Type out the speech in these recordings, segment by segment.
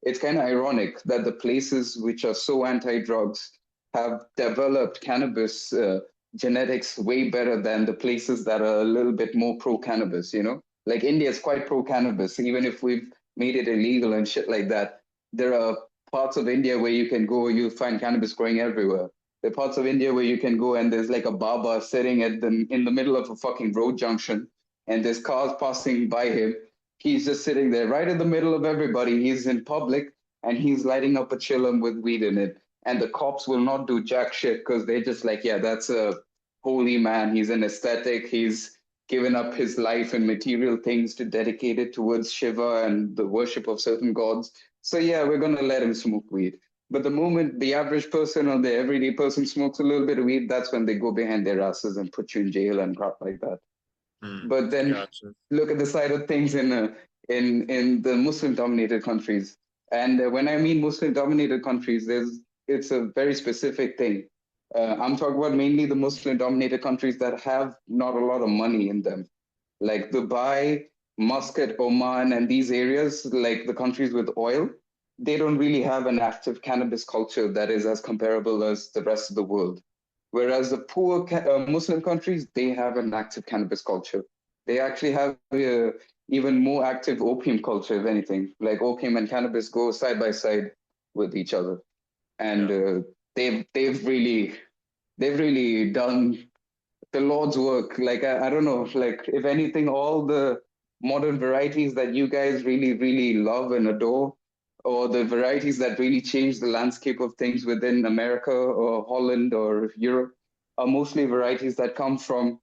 it's kind of ironic that the places which are so anti-drugs have developed cannabis genetics way better than the places that are a little bit more pro-cannabis, you know? Like India is quite pro-cannabis, even if we've made it illegal and shit like that. There are parts of India where you can go, you find cannabis growing everywhere. There are parts of India where you can go and there's like a Baba sitting in the middle of a fucking road junction and there's cars passing by him. He's just sitting there right in the middle of everybody. He's in public and he's lighting up a chillum with weed in it. And the cops will not do jack shit because they're just like, yeah, that's a holy man. He's an aesthetic. He's given up his life and material things to dedicate it towards Shiva and the worship of certain gods. So yeah, we're gonna let him smoke weed. But the moment the average person or the everyday person smokes a little bit of weed, that's when they go behind their asses and put you in jail and crap like that. But then Gotcha. look at the side of things in the Muslim-dominated countries. And when I mean Muslim-dominated countries, it's a very specific thing. I'm talking about mainly the Muslim-dominated countries that have not a lot of money in them, like Dubai, Muscat, Oman, and these areas, like the countries with oil. They don't really have an active cannabis culture that is as comparable as the rest of the world. Whereas the poor Muslim countries, they have an active cannabis culture. They actually have even more active opium culture, if anything. Like opium and cannabis go side by side with each other, and Yeah. they've really done the Lord's work. Like I don't know, like if anything, all the modern varieties that you guys really, really love and adore, or the varieties that really change the landscape of things within America or Holland or Europe, are mostly varieties that come from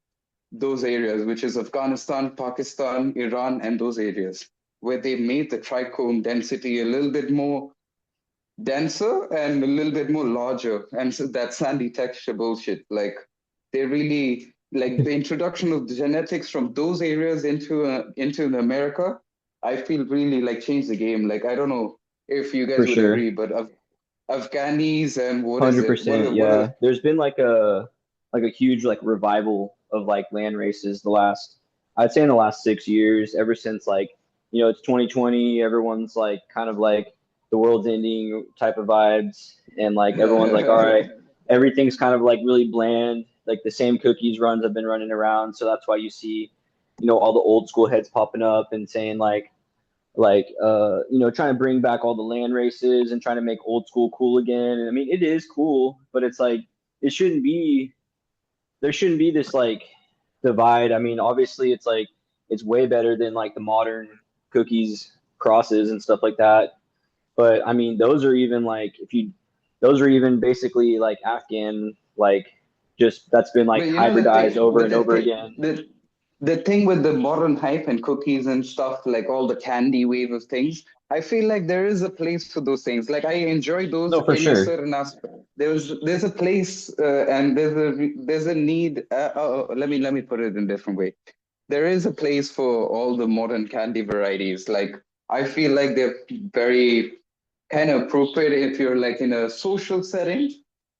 those areas, which is Afghanistan, Pakistan, Iran, and those areas, where they made the trichome density a little bit more denser and a little bit more larger. And so that sandy texture bullshit, like they really like the introduction of the genetics from those areas into America. I feel really like changed the game. Like I don't know if you For guys would sure. agree, but Afghanis and what is it? 100%. What are Yeah. There's been like a huge like revival of like land races I'd say in the last 6 years, ever since like, it's 2020, everyone's like kind of like the world's ending type of vibes. And like everyone's like, all right, everything's kind of like really bland. Like the same cookies runs have been running around. So that's why you see, all the old school heads popping up and saying trying to bring back all the land races and trying to make old school cool again. And I mean, it is cool, but it's like it shouldn't be. There shouldn't be this like divide. I mean, obviously, it's like it's way better than like the modern cookies crosses and stuff like that. But I mean, those are even basically like Afghan, like just that's been like but you know the hybridized thing, over but and over again. the thing with the modern hype and cookies and stuff, like all the candy wave of things, I feel like there is a place for those things. Like I enjoy those No, for in a sure. certain aspect. There's a place and there's a need. Let me put it in a different way. There is a place for all the modern candy varieties. Like I feel like they're very kind of appropriate if you're like in a social setting,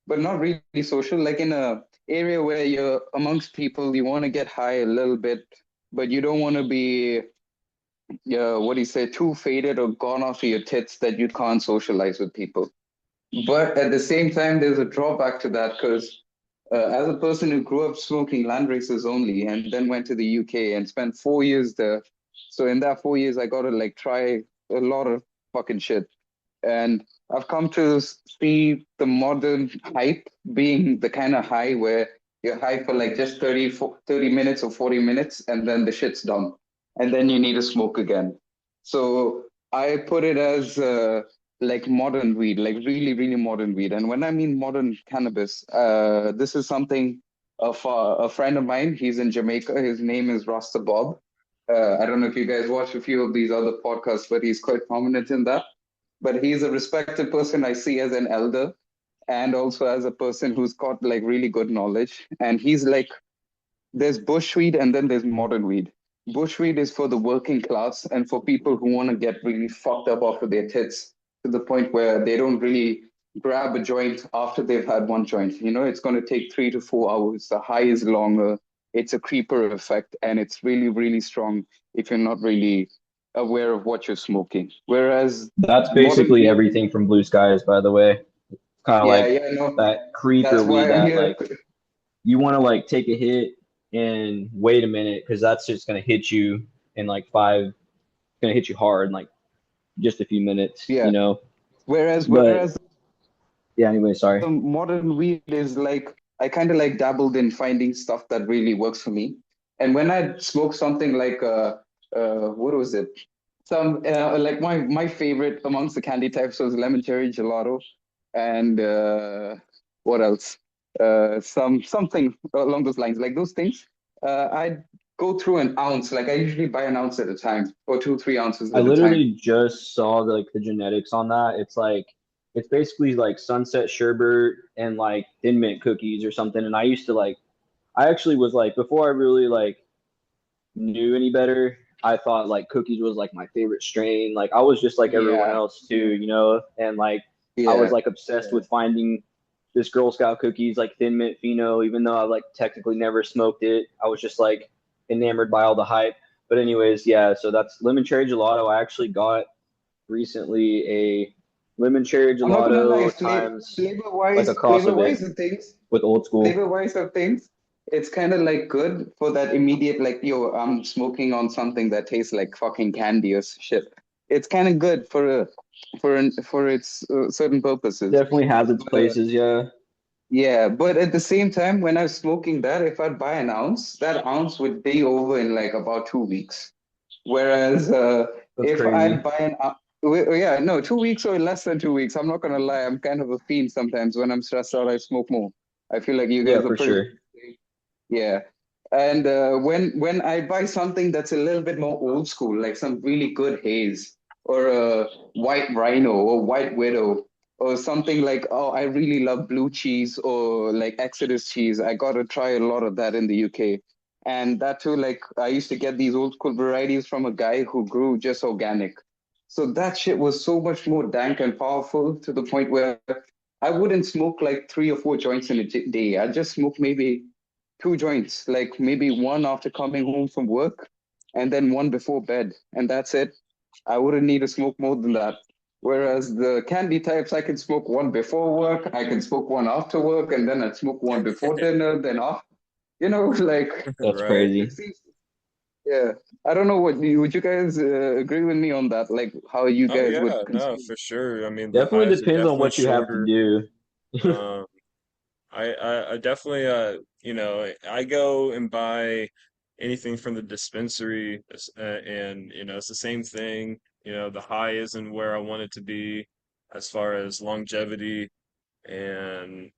but not really social, like in a area where you're amongst people, you want to get high a little bit, but you don't want to be, yeah, what do you say, too faded or gone off your tits that you can't socialize with people. But at the same time, there's a drawback to that because as a person who grew up smoking land races only and then went to the UK and spent 4 years there, so in that 4 years, I got to like try a lot of fucking shit. And I've come to see the modern hype being the kind of high where you're high for like just 30 minutes or 40 minutes, and then the shit's done. And then you need to smoke again. So I put it as like modern weed, like really, really modern weed. And when I mean modern cannabis, this is something of a friend of mine. He's in Jamaica. His name is Rasta Bob. I don't know if you guys watch a few of these other podcasts, but he's quite prominent in that. But he's a respected person I see as an elder and also as a person who's got like really good knowledge. And he's like, there's bushweed and then there's modern weed. Bushweed is for the working class and for people who want to get really fucked up off of their tits to the point where they don't really grab a joint after they've had one joint. You know, it's going to take 3 to 4 hours. The high is longer. It's a creeper effect and it's really, really strong if you're not really aware of what you're smoking. Whereas That's modern basically weed, everything from Blue Skies, by the way. Kind of yeah, like yeah, no, that creeper that's weed why I'm that here. like you want to like take a hit and wait a minute because that's just gonna hit you in like gonna hit you hard in like just a few minutes, Yeah. But Whereas yeah, anyway, sorry. the modern weed is like I kind of like dabbled in finding stuff that really works for me. And when I smoke something like what was it? Some like my favorite amongst the candy types was lemon cherry gelato, and what else? Something along those lines, like those things. I'd go through an ounce. Like I usually buy an ounce at a time, or 2 3 ounces I at a time. literally just saw the genetics on that. It's basically like Sunset Sherbet and like Thin Mint cookies or something. And I used to like I actually was like before I really like knew any better, I thought like cookies was like my favorite strain. Like I was just like everyone Yeah, else too, and like I was yeah. like obsessed with finding this Girl Scout cookies like Thin Mint Pheno, even though I like technically never smoked it. I was just like enamored by all the hype. But anyways, yeah, so that's lemon cherry gelato. I actually got recently a lemon cherry I'm not gonna lie, gelato times like a cross flavor of it wise of things, with old school. it's kind of like good for that immediate, like, yo, I'm smoking on something that tastes like fucking candy or shit. It's kind of good for its certain purposes. Definitely has its But places, yeah. yeah, but at the same time, when I was smoking that, if I'd buy an ounce, that ounce would be over in like about 2 weeks. Whereas That's if I'd crazy. buy an, yeah, no, 2 weeks or less than 2 weeks, I'm not gonna lie, I'm kind of a fiend sometimes. When I'm stressed out, I smoke more. I feel like you Yeah, guys are for pretty, sure. yeah. And when I buy something that's a little bit more old school, like some really good haze or a white rhino or white widow or something like, oh, I really love blue cheese or like Exodus cheese. I got to try a lot of that in the UK. And that too, like I used to get these old school varieties from a guy who grew just organic. So that shit was so much more dank and powerful to the point where I wouldn't smoke like 3 or 4 joints in a day. I just smoke maybe 2 joints, like maybe one after coming home from work and then one before bed. And that's it. I wouldn't need to smoke more than that. Whereas the candy types, I can smoke one before work, I can smoke one after work, and then I'd smoke one before dinner, then off. Like That's Right. it crazy. seems, yeah. I don't know would you guys agree with me on that? Like how you Oh guys would yeah, no, consume? for sure. I mean, the Definitely highs are depends on definitely what you have to shorter. do. Um, I definitely I go and buy anything from the dispensary and it's the same thing. The high isn't where I want it to be as far as longevity and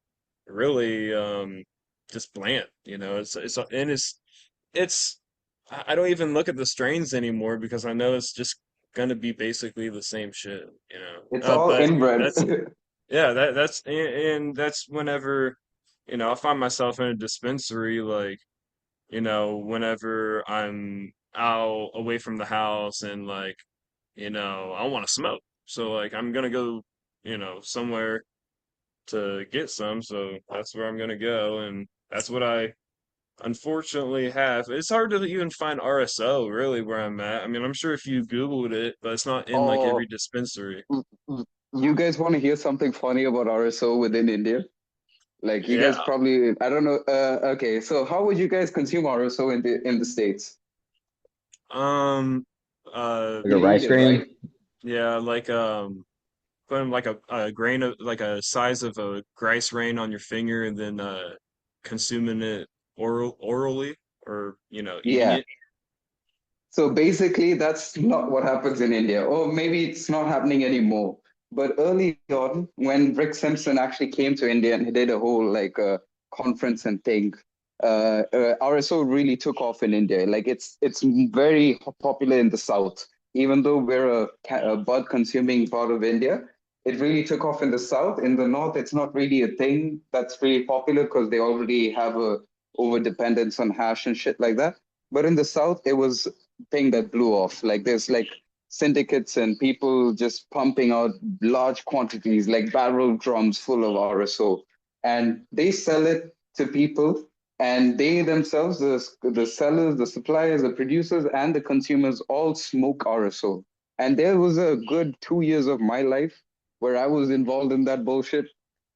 really just bland. I don't even look at the strains anymore because I know it's just gonna be basically the same shit. It's all But inbred. that's yeah, and that's whenever, I find myself in a dispensary, like, whenever I'm out away from the house and like, I want to smoke. So like I'm gonna go, somewhere to get some, so that's where I'm gonna go, and that's what I unfortunately have. It's hard to even find RSO really where I'm at. I mean, I'm sure if you Googled it, but it's not in like every Oh, dispensary. you guys want to hear something funny about RSO within India? Like you guys Yeah. probably, I don't know. Okay, so how would you guys consume RSO in the States? Um, Like a You eat rice it, right? grain. yeah, like putting like a grain of like a size of a rice grain on your finger and then consuming it orally or eating Yeah. it. So basically, that's not what happens in India, or maybe it's not happening anymore. But early on, when Rick Simpson actually came to India and he did a whole like conference and thing, RSO really took off in India. Like it's very popular in the South, even though we're a bud consuming part of India. It really took off in the South. In the North, it's not really a thing that's really popular because they already have a over dependence on hash and shit like that. But in the South, it was thing that blew off. Like there's like syndicates and people just pumping out large quantities, like barrel drums full of RSO, and they sell it to people. and they themselves, the sellers, the suppliers, the producers, and the consumers all smoke RSO. And there was a good 2 years of my life where I was involved in that bullshit,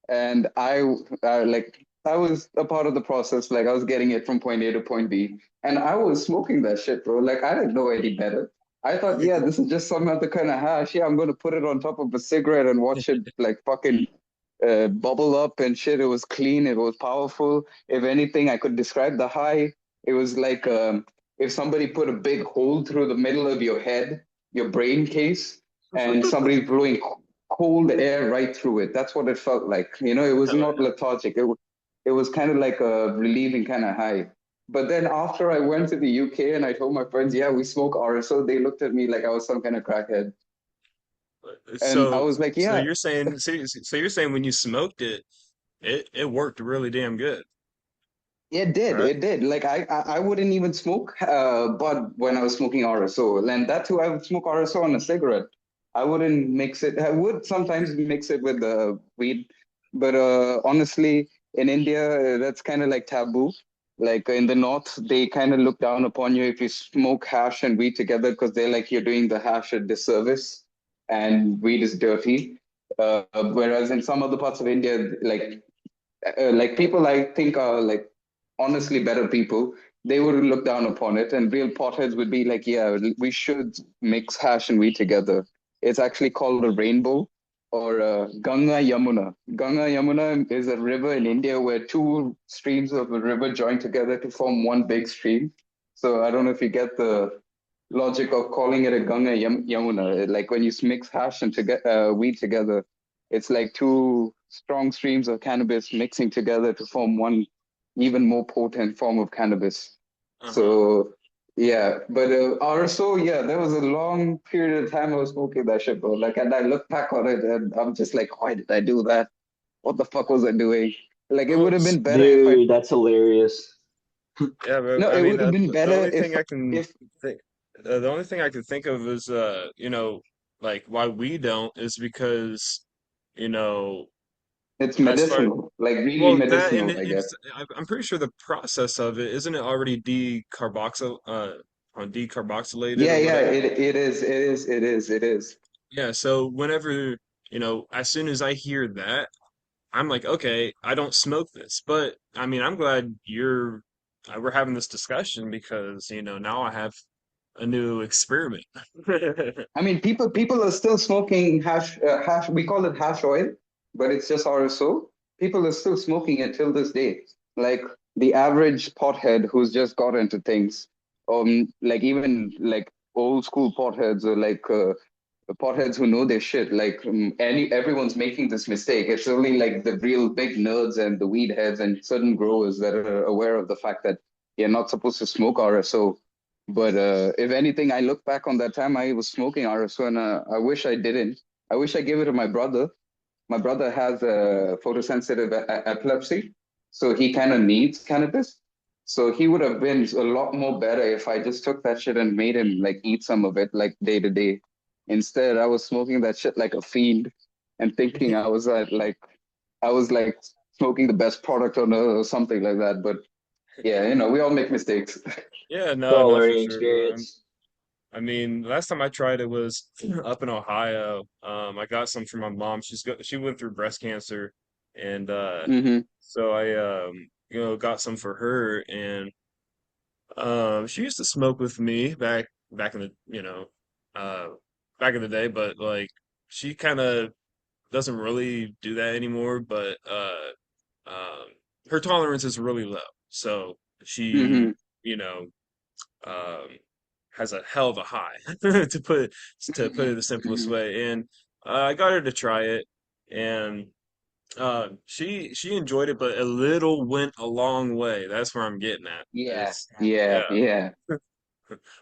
and I was a part of the process. Like I was getting it from point A to point B, and I was smoking that shit, bro. Like I didn't know any better. I thought, yeah, this is just some other kind of hash. Yeah, I'm gonna put it on top of a cigarette and watch it like fucking bubble up and shit. It was clean. It was powerful. If anything, I could describe the high. It was like if somebody put a big hole through the middle of your head, your brain case, and somebody blowing cold air right through it. That's what it felt like. You know, it was Hell not lethargic. It was kind of like a relieving kind of high. But then after I went to the UK and I told my friends, yeah, we smoke RSO, they looked at me like I was some kind of crackhead. yeah. And I So was like, so yeah, you're saying so you're saying when you smoked it, it worked really damn good, it did. right? It did. Like I wouldn't even smoke, but when I was smoking RSO, and that too, I would smoke RSO on a cigarette. I wouldn't mix it. I would sometimes mix it with weed, but honestly, in India, that's kind of like taboo. Like in the north, they kind of look down upon you if you smoke hash and weed together because they're like you're doing the hash a disservice, and weed is dirty. Whereas in some other parts of India, like people I think are like honestly better people, they would look down upon it, and real potheads would be like, yeah, we should mix hash and wheat together. It's actually called a rainbow or Ganga Yamuna. Ganga Yamuna is a river in India where two streams of a river join together to form one big stream. So I don't know if you get the logic of calling it a Yamuna. Like when you mix hash and wheat together, it's like two strong streams of cannabis mixing together to form one even more potent form of cannabis. Uh-huh. So yeah, but RSO, yeah, there was a long period of time I was smoking that shit, bro. Like, and I look back on it, and I'm just like, why did I do that? What the fuck was I doing? Like, it Oh, would have been better if I. Dude, that's hilarious. yeah, but No, I it mean would have that been the better only thing I can if think the only thing I can think of is like why we don't is because you know it's as far medicinal, like really well that and medicinal, I guess. I'm pretty sure the process of it isn't it already decarboxylated Yeah, or yeah, whatever. it is. Yeah, so whenever as soon as I hear that, I'm like, okay, I don't smoke this, but I mean, I'm glad we're having this discussion because now I have a new experiment. I mean, people are still smoking hash. We call it hash oil, but it's just RSO. People are still smoking it till this day. Like the average pothead who's just got into things, like even like old school potheads or like potheads who know their shit. Like everyone's making this mistake. It's only like the real big nerds and the weed heads and certain growers that are aware of the fact that you're not supposed to smoke RSO. But if anything, I look back on that time I was smoking RSO, and I wish I didn't. I wish I gave it to my brother. My brother has photosensitive epilepsy, so he kind of needs cannabis. So he would have been a lot more better if I just took that shit and made him like eat some of it like day to day. Instead, I was smoking that shit like a fiend and thinking I was like smoking the best product on earth or something like that. But yeah, we all make mistakes. Yeah, It's no, all a no, for learning sure, bro. experience. I mean, last time I tried it was up in Ohio. I got some from my mom. She went through breast cancer, and Hmm. so I got some for her, and she used to smoke with me back in the uh back in the day, but like she kind of doesn't really do that anymore. But um, her tolerance is really low, so she Hmm. you know um has a hell of a high to put it the simplest Hmm. way. And I got her to try it, and she enjoyed it, but a little went a long way. That's where I'm getting at. Yeah, It's yeah, yeah. yeah.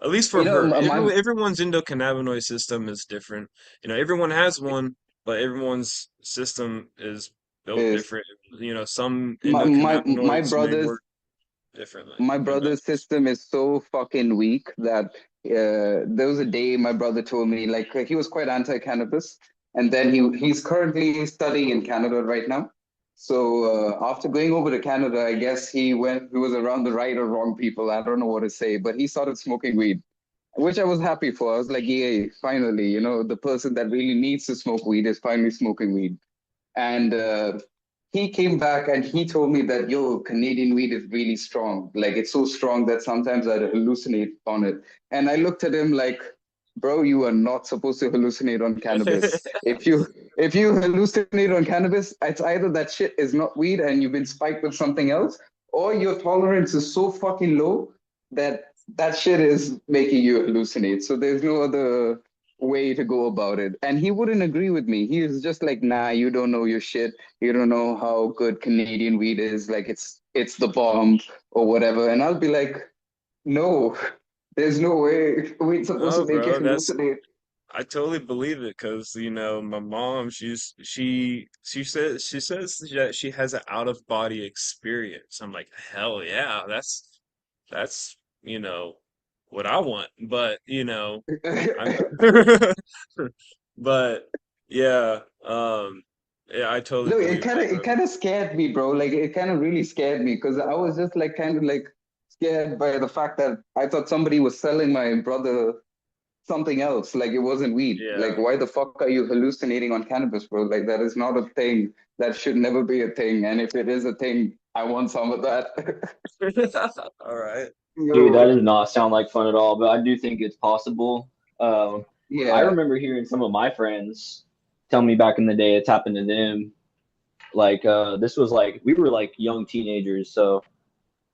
At least for You know, her. my Everyone's endocannabinoid system is different. Everyone has one, but everyone's system is built is different. Some my endocannabinoids may brother's work differently my than brother's others. system is so fucking weak that there was a day my brother told me like he was quite anti-cannabis, and then he's currently studying in Canada right now. So after going over to Canada, I guess he was around the right or wrong people. I don't know what to say, but he started smoking weed, which I was happy for. I was like, yay, finally, the person that really needs to smoke weed is finally smoking weed. And he came back and he told me that, yo, Canadian weed is really strong. Like it's so strong that sometimes I'd hallucinate on it. And I looked at him like, bro, you are not supposed to hallucinate on cannabis. If you hallucinate on cannabis, it's either that shit is not weed and you've been spiked with something else, or your tolerance is so fucking low that that shit is making you hallucinate. So there's no other way to go about it. And he wouldn't agree with me. He was just like, nah, you don't know your shit. You don't know how good Canadian weed is. Like it's the bomb or whatever. And I'll be like, no, there's no way weed's supposed to No, make you bro, that's hallucinate. I totally believe it because my mom she says that she has an out of body experience. I'm like, hell yeah, that's what I want. But I'm but yeah, yeah, I totally No, it believe kind of that, it bro. kind of scared me, bro. Like it kind of really scared me because I was just like kind of like scared by the fact that I thought somebody was selling my brother something else. Like it wasn't weed. Like Yeah. why the fuck are you hallucinating on cannabis, bro? Like that is not a thing. That should never be a thing. And if it is a thing, I want some of that. All right. Dude, that Yo, does not sound like fun at all, but I do think it's possible. Um, I yeah. remember hearing some of my friends tell me back in the day it's happened to them. Like this was like we were like young teenagers, so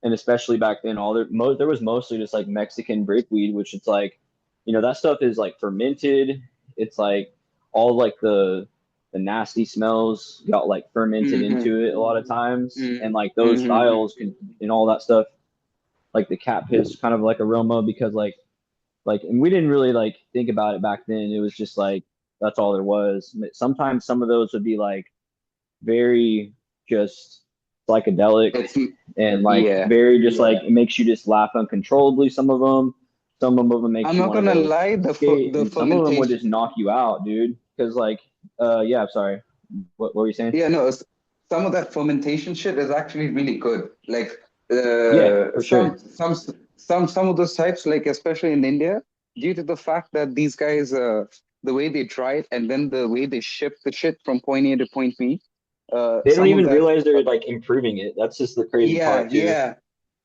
and especially back then, there was mostly just like Mexican brickweed, which it's like, that stuff is like fermented. It's like all like the nasty smells got like fermented Mm-hmm. into it a lot of times, and like those Mm-hmm. styles can and all that stuff, like the cap piss kind of like aroma because and we didn't really like think about it back then. It was just like that's all there was. Sometimes some of those would be like very just psychedelic It's and like yeah. very just like it makes you just laugh uncontrollably. Some of them makes I'm you not want to gonna go lie, skate, the and some of them would fermentation. just knock you out, dude. Because like, yeah, sorry, what were you saying? Yeah, no, some of that fermentation shit is actually really good. Like Yeah, for sure. some of those types, like especially in India, due to the fact that these guys, the way they dry it and then the way they ship the shit from point A to point B, They don't some of even that, realize they're like improving it. That's just the crazy yeah, part too. yeah,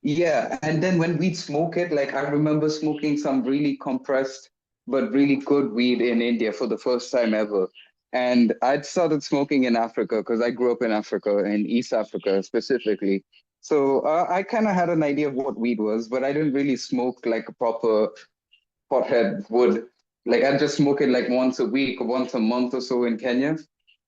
yeah. And then when we'd smoke it, like I remember smoking some really compressed but really good weed in India for the first time ever. And I'd started smoking in Africa because I grew up in Africa, in East Africa specifically. So I kind of had an idea of what weed was, but I didn't really smoke like a proper pothead would. Like I'd just smoke it like once a week or once a month or so in Kenya.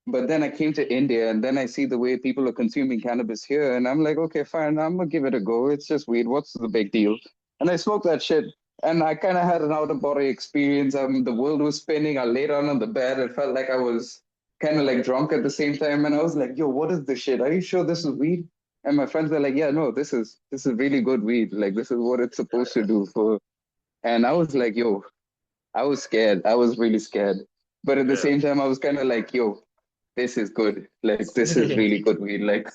But then I came to India and then I see the way people are consuming cannabis here. And I'm like, okay, fine, I'm gonna give it a go. It's just weed. What's the big deal? And I smoked that shit. And I kind of had an out of body experience. The world was spinning. I laid down on the bed. It felt like I was kind of like drunk at the same time. And I was like, yo, what is this shit? Are you sure this is weed? And my friends were like, yeah, no, this is really good weed. Like this is what it's supposed to do for. And I was like, yo, I was scared. I was really scared. But at the Yeah. same time, I was kind of like, yo, this is good. Like, this is really good weed. Like,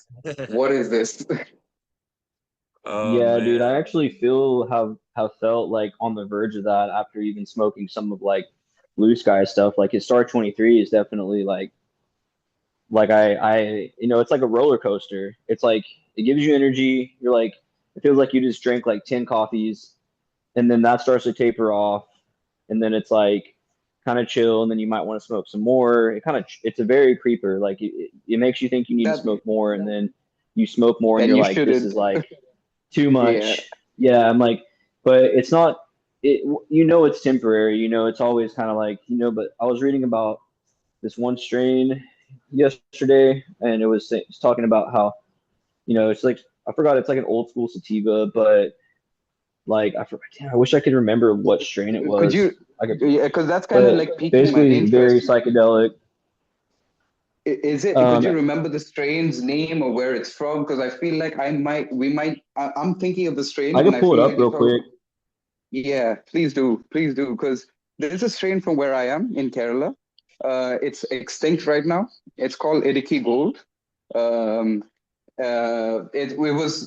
what is this? Oh Yeah, dude, I man. actually feel have felt like on the verge of that after even smoking some of like Blue Sky stuff. Like his Star 23 is definitely like it's like a roller coaster. It's like it gives you energy. You're like it feels like you just drank like 10 coffees and then that starts to taper off and then it's like kind of chill and then you might want to smoke some more. It's a very creeper. Like it makes you think you need to That smoke more and then you smoke more and and you're you like this shouldn't. is like too Yeah. much. Yeah, I'm like, but it's not. It's temporary. It's always kind of like But I was reading about this one strain yesterday, and it's talking about how it's like I forgot it's like an old school sativa, but like I forgot. Damn, I wish I could remember what strain it Could you? was. I could, Yeah, because that's kind of but like piquing my basically very interest. psychedelic. Is it? Could Um, you remember the strain's name or where it's from? Because I feel like we might. I'm thinking of the strain, I and could I pull it feel up like real if I was, quick. yeah, please do, because there's a strain from where I am in Kerala. It's extinct right now. It's called Idiki Gold. Um,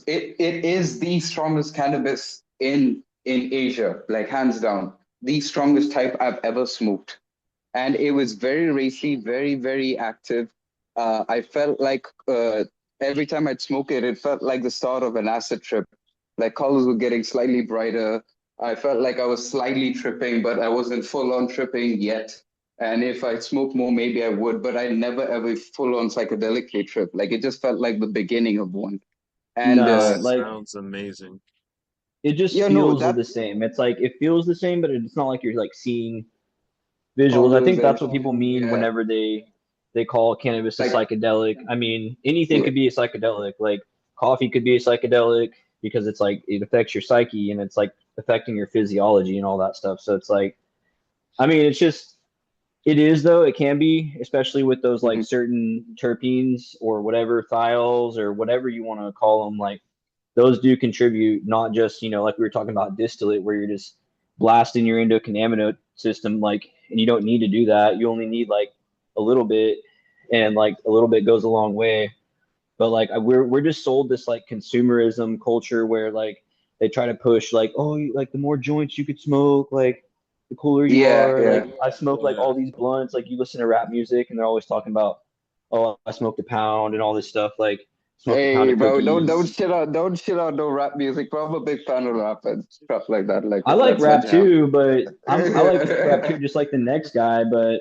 it is the strongest cannabis in Asia, like hands down, the strongest type I've ever smoked. And it was very racy, very active. I felt like every time I'd smoke it, it felt like the start of an acid trip. Like colors were getting slightly brighter. I felt like I was slightly tripping, but I wasn't full on tripping yet. And if I smoked more, maybe I would, but I never ever full on psychedelically trip. Like it just felt like the beginning of one. And That Nah, like sounds amazing. it just yeah, no, feels that the same. It's like it feels the same, but it's not like you're like seeing visuals. I colors think and that's what people mean yeah, whenever they call cannabis a like psychedelic. I mean, anything yeah, could be a psychedelic. Like coffee could be a psychedelic because it's like it affects your psyche and it's like affecting your physiology and all that stuff. So it's like, I mean, it's just it is though. It can be, especially with those like mhm. certain terpenes or whatever thiols or whatever you want to call them. Like those do contribute, not just like we were talking about distillate, where you're just blasting your endocannabinoid system, like, and you don't need to do that. You only need like a little bit, and like a little bit goes a long way. But like we're just sold this like consumerism culture where like they try to push like, oh, like the more joints you could smoke, like the cooler you Yeah, are. yeah. Like I smoke like Yeah. all these blunts. Like you listen to rap music and they're always talking about, oh, I smoked a pound and all this stuff. Like smoked a pound Hey, of bro, cookies. don't shit out no rap music, bro. I'm a big fan of rap and stuff like that. Like I like that's my rap jam. too, but I like rap too, just like the next guy. But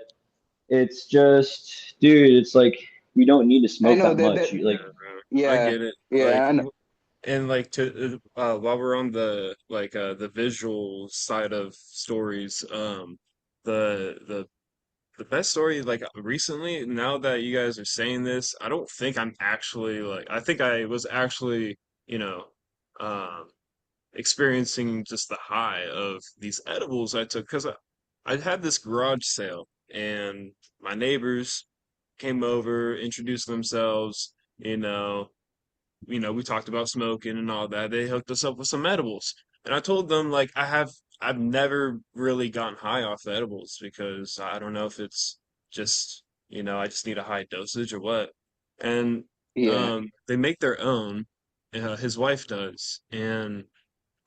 it's just, dude, it's like you don't need to I smoke know that that, much. that You like, Yeah, bro. I yeah, get it. yeah, and And like to while we're on the the visual side of stories, the the the best story like recently, now that you guys are saying this, I don't think I'm actually like I think I was actually, you know, um experiencing just the high of these edibles I took because I had this garage sale and my neighbors came over, introduced themselves, you know, we talked about smoking and all that. They hooked us up with some edibles. And I told them like I've never really gotten high off the edibles because I don't know if it's just, I just need a high dosage or what. And yeah, they make their own. His wife does. And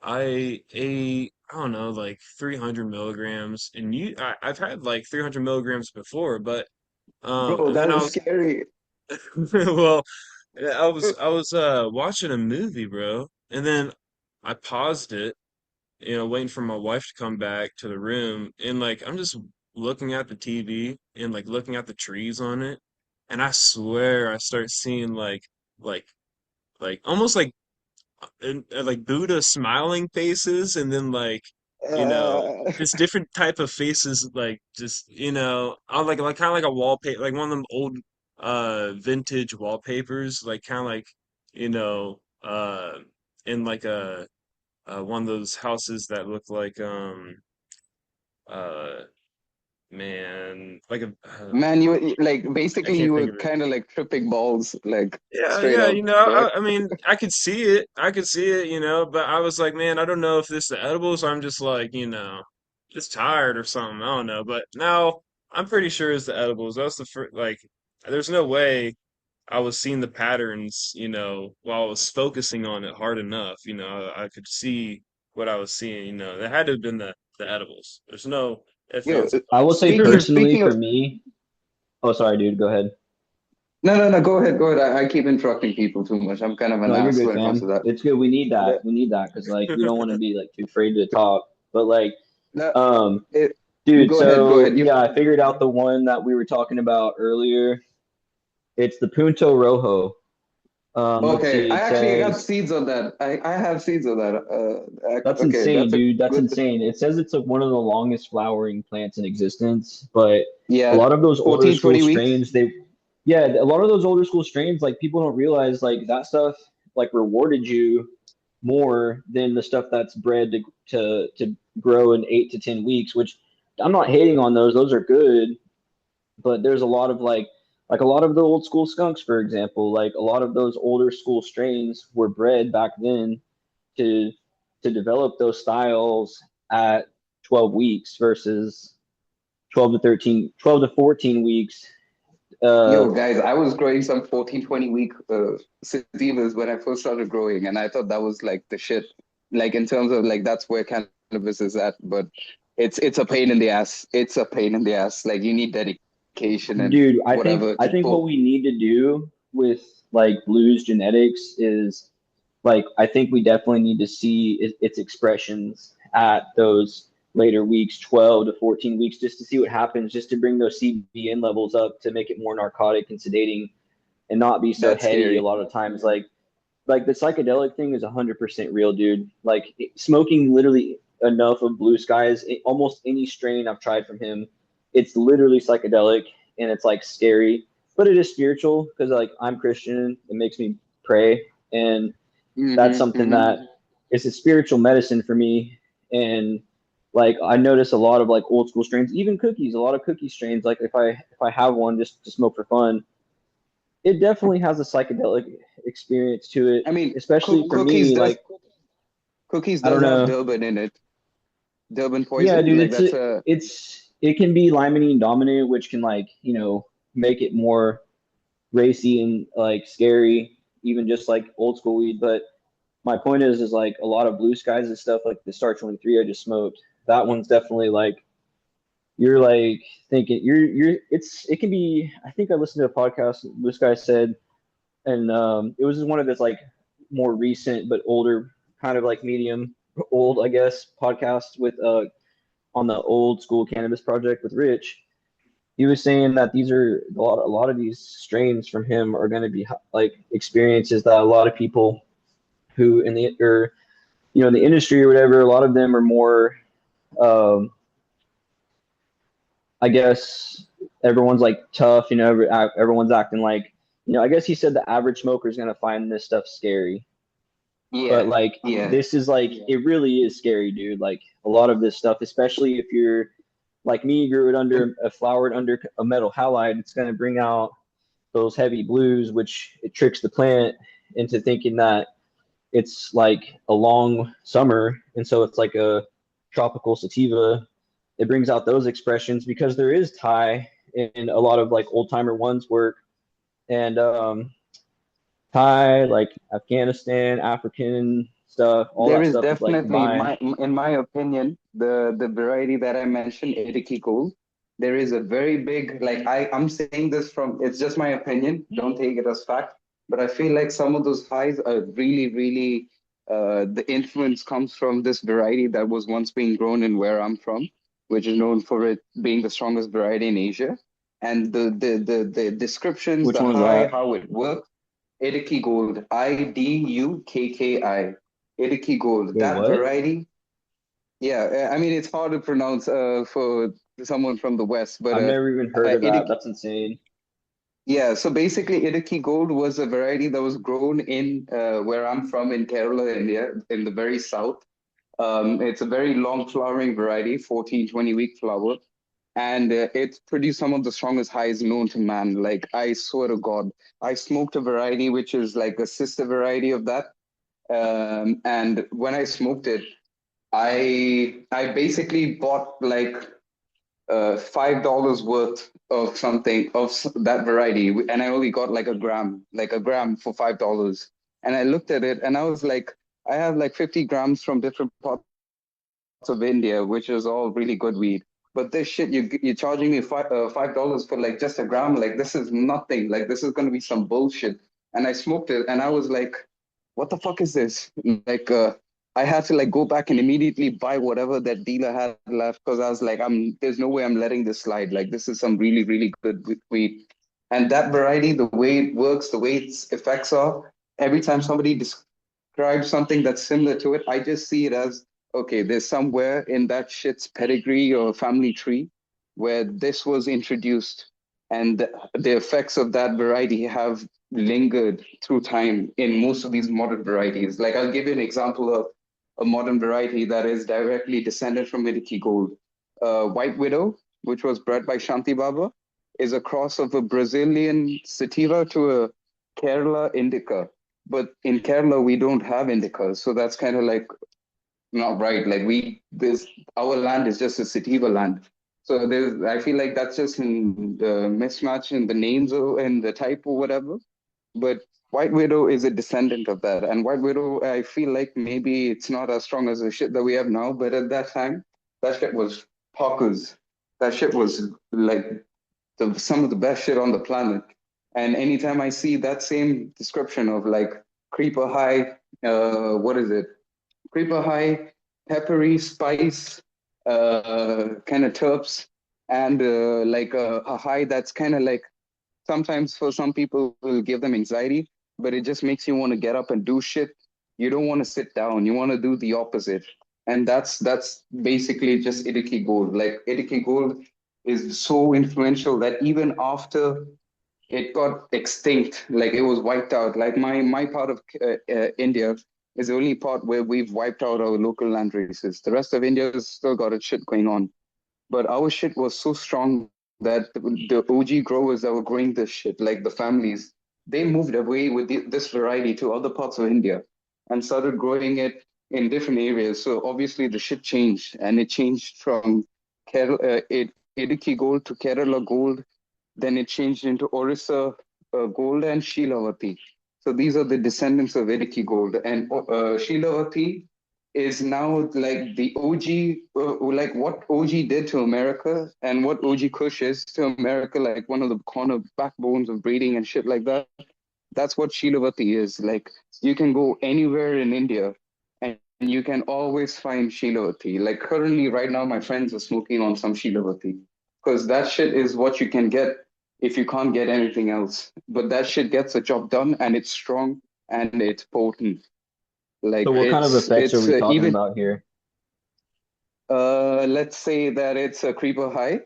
I ate, I don't know, like 300 milligrams. And I've had like 300 milligrams before, but bro, and then I that's was scary. well, yeah, I was watching a movie, bro, and then I paused it, waiting for my wife to come back to the room, and like I'm just looking at the TV and like looking at the trees on it, and I swear I start seeing like almost like Buddha smiling faces, and then like you know Uh, just different type of faces, like just I like kind of like a wallpaper, like one of them old vintage wallpapers, like kind of like you know uh in like a one of those houses that look like uh man like a man, like I basically can't you think were of it. kind of like tripping balls, like Yeah, straight yeah, up, right? I mean, I could see it. I could see it, but I was like, man, I don't know if this is the edibles. I'm just like, just tired or something. I don't know. But now I'm pretty sure it's the edibles. That's the first, like, there's no way I was seeing the patterns, while I was focusing on it hard enough. I could see what I was seeing, It had to have been the edibles. There's no ifs, Yo, ands, or I will buts. say speaking personally speaking for of me. Oh, sorry, dude. Go ahead. no, go ahead, go ahead. I keep interrupting people too much. I'm kind of an No, you're ass good, when it comes to fam. that. It's good. We need that. The, We need that because like we don't want to be like too afraid to talk. But like, the, um, it, dude. go So ahead. yeah, I figured out the one that we were talking about earlier. It's the Punto Rojo. Let's Okay, see. I It actually have says seeds on that. I have seeds on that. that's Okay, insane, that's a dude. That's good. insane. It says it's like one of the longest flowering plants in existence, but a Yeah, lot of those older 14, school 20 weeks. strains, yeah, a lot of those older school strains, like people don't realize like that stuff like rewarded you more than the stuff that's bred to grow in 8 to 10 weeks, which I'm not hating on those. Those are good, but there's a lot of like a lot of the old school skunks, for example, like a lot of those older school strains were bred back then to to develop those styles at 12 weeks versus 12 to 14 weeks Uh, Yo, guys, I was growing some 14, 20 week sativas when I first started growing, and I thought that was like the shit. Like in terms of like that's where cannabis is at, but it's a pain in the ass. It's a pain in the ass. Like you need dedication and dude, whatever I to think what pull. we need to do with like blues genetics is like I think we definitely need to see its expressions at those later weeks, 12 to 14 weeks, just to see what happens, just to bring those CBN levels up to make it more narcotic and sedating and not be so That's heady a scary. lot of times. Like the psychedelic thing is 100% real, dude. Like smoking literally enough of Blue Skies, almost any strain I've tried from him, it's literally psychedelic and it's like scary, but it is spiritual because like I'm Christian. It makes me pray, and that's something Hmm. that is a spiritual medicine for me. And like I notice a lot of like old school strains, even cookies, a lot of cookie strains. Like if I have one just to smoke for fun, it definitely has a psychedelic experience to it, I mean, especially for cookies me. does Like cookies I does don't have know, Durban in it. Durban yeah, poison, dude, like that's a it can be limonene dominant, which can like make it more racy and like scary, even just like old school weed. But my point is like a lot of blue skies and stuff like the Star 23 I just smoked. That one's definitely like you're like thinking it can be. I think I listened to a podcast. This guy said, and it was just one of his like more recent but older, kind of like medium old, I guess, podcasts with on the old school cannabis project with Rich. He was saying that these are a lot of these strains from him are going to be like experiences that a lot of people who in the or in the industry or whatever, a lot of them are more, um, I guess, everyone's like tough, everyone's acting like, I guess he said the average smoker is going to find this stuff scary. But yeah, like, yeah. this is like, it really is scary, dude. Like, a lot of this stuff, especially if you're like me, grew it And under a flowered under a metal halide, it's going to bring out those heavy blues, which it tricks the plant into thinking that it's like a long summer, and so it's like a tropical sativa. It brings out those expressions because there is Thai in a lot of like old timer ones work, and Thai, like Afghanistan, African stuff, all there that is stuff is like definitely, combined. in my opinion, the variety that I mentioned, Idiki Gold, there is a very big, like I'm saying this from, it's just my opinion, don't take it as fact, but I feel like some of those highs are really, really, the influence comes from this variety that was once being grown in where I'm from, which is known for it being the strongest variety in Asia. And the descriptions, Which the one was high, that? how it works, Idiki Gold, Idukki. Idiki Gold. Wait, That what? variety, yeah, I mean, it's hard to pronounce for someone from the West, but I've never even heard of that. Idiki, That's insane. yeah, so basically, Idiki Gold was a variety that was grown in where I'm from in Kerala, India, in the very south. It's a very long flowering variety, 14, 20 week flower. And it produced some of the strongest highs known to man. Like, I swear to God, I smoked a variety which is like a sister variety of that. And when I smoked it, I basically bought like $5 worth of something of that variety, and I only got like a gram for $5. And I looked at it, and I was like, I have like 50 grams from different parts of India, which is all really good weed. But this shit, you're charging me $5 for like just a gram. Like this is nothing. Like this is gonna be some bullshit. And I smoked it, and I was like, what the fuck is this? Like, I had to like go back and immediately buy whatever that dealer had left because I was like, there's no way I'm letting this slide. Like, this is some really, really good weed. And that variety, the way it works, the way its effects are, every time somebody describes something that's similar to it, I just see it as, okay, there's somewhere in that shit's pedigree or family tree where this was introduced. And the effects of that variety have lingered through time in most of these modern varieties. Like I'll give you an example of a modern variety that is directly descended from Miliki Gold. White Widow, which was bred by Shanti Baba, is a cross of a Brazilian sativa to a Kerala indica. But in Kerala, we don't have indicas, so that's kind of like not right. Like this, our land is just a sativa land. So I feel like that's just in the mismatch in the names and the type or whatever. But White Widow is a descendant of that. And White Widow, I feel like maybe it's not as strong as the shit that we have now, but at that time, that shit was pockers. That shit was like some of the best shit on the planet. And anytime I see that same description of like creeper high, what is it? Creeper high, peppery spice, kind of terps, and like a high that's kind of like sometimes for some people will give them anxiety, but it just makes you want to get up and do shit. You don't want to sit down. You want to do the opposite. And that's basically just Idiki Gold. Like Idiki Gold is so influential that even after it got extinct, like it was wiped out. Like my part of India is the only part where we've wiped out our local land races. The rest of India has still got its shit going on. But our shit was so strong that the OG growers that were growing this shit, like the families, they moved away with this variety to other parts of India and started growing it in different areas. So obviously the shit changed, and it changed from Idiki gold to Kerala gold. Then it changed into Orissa gold and Shilavati. So these are the descendants of Idiki gold. And Shilavati is now like the OG, like what OG did to America and what OG Kush is to America, like one of the corner backbones of breeding and shit like that. That's what Shilavati is. Like you can go anywhere in India and you can always find Shilavati. Like currently, right now, my friends are smoking on some Shilavati because that shit is what you can get if you can't get anything else. But that shit gets the job done and it's strong and it's potent. So Like what kind of effects are it's we talking even about here? let's say that it's a creeper high,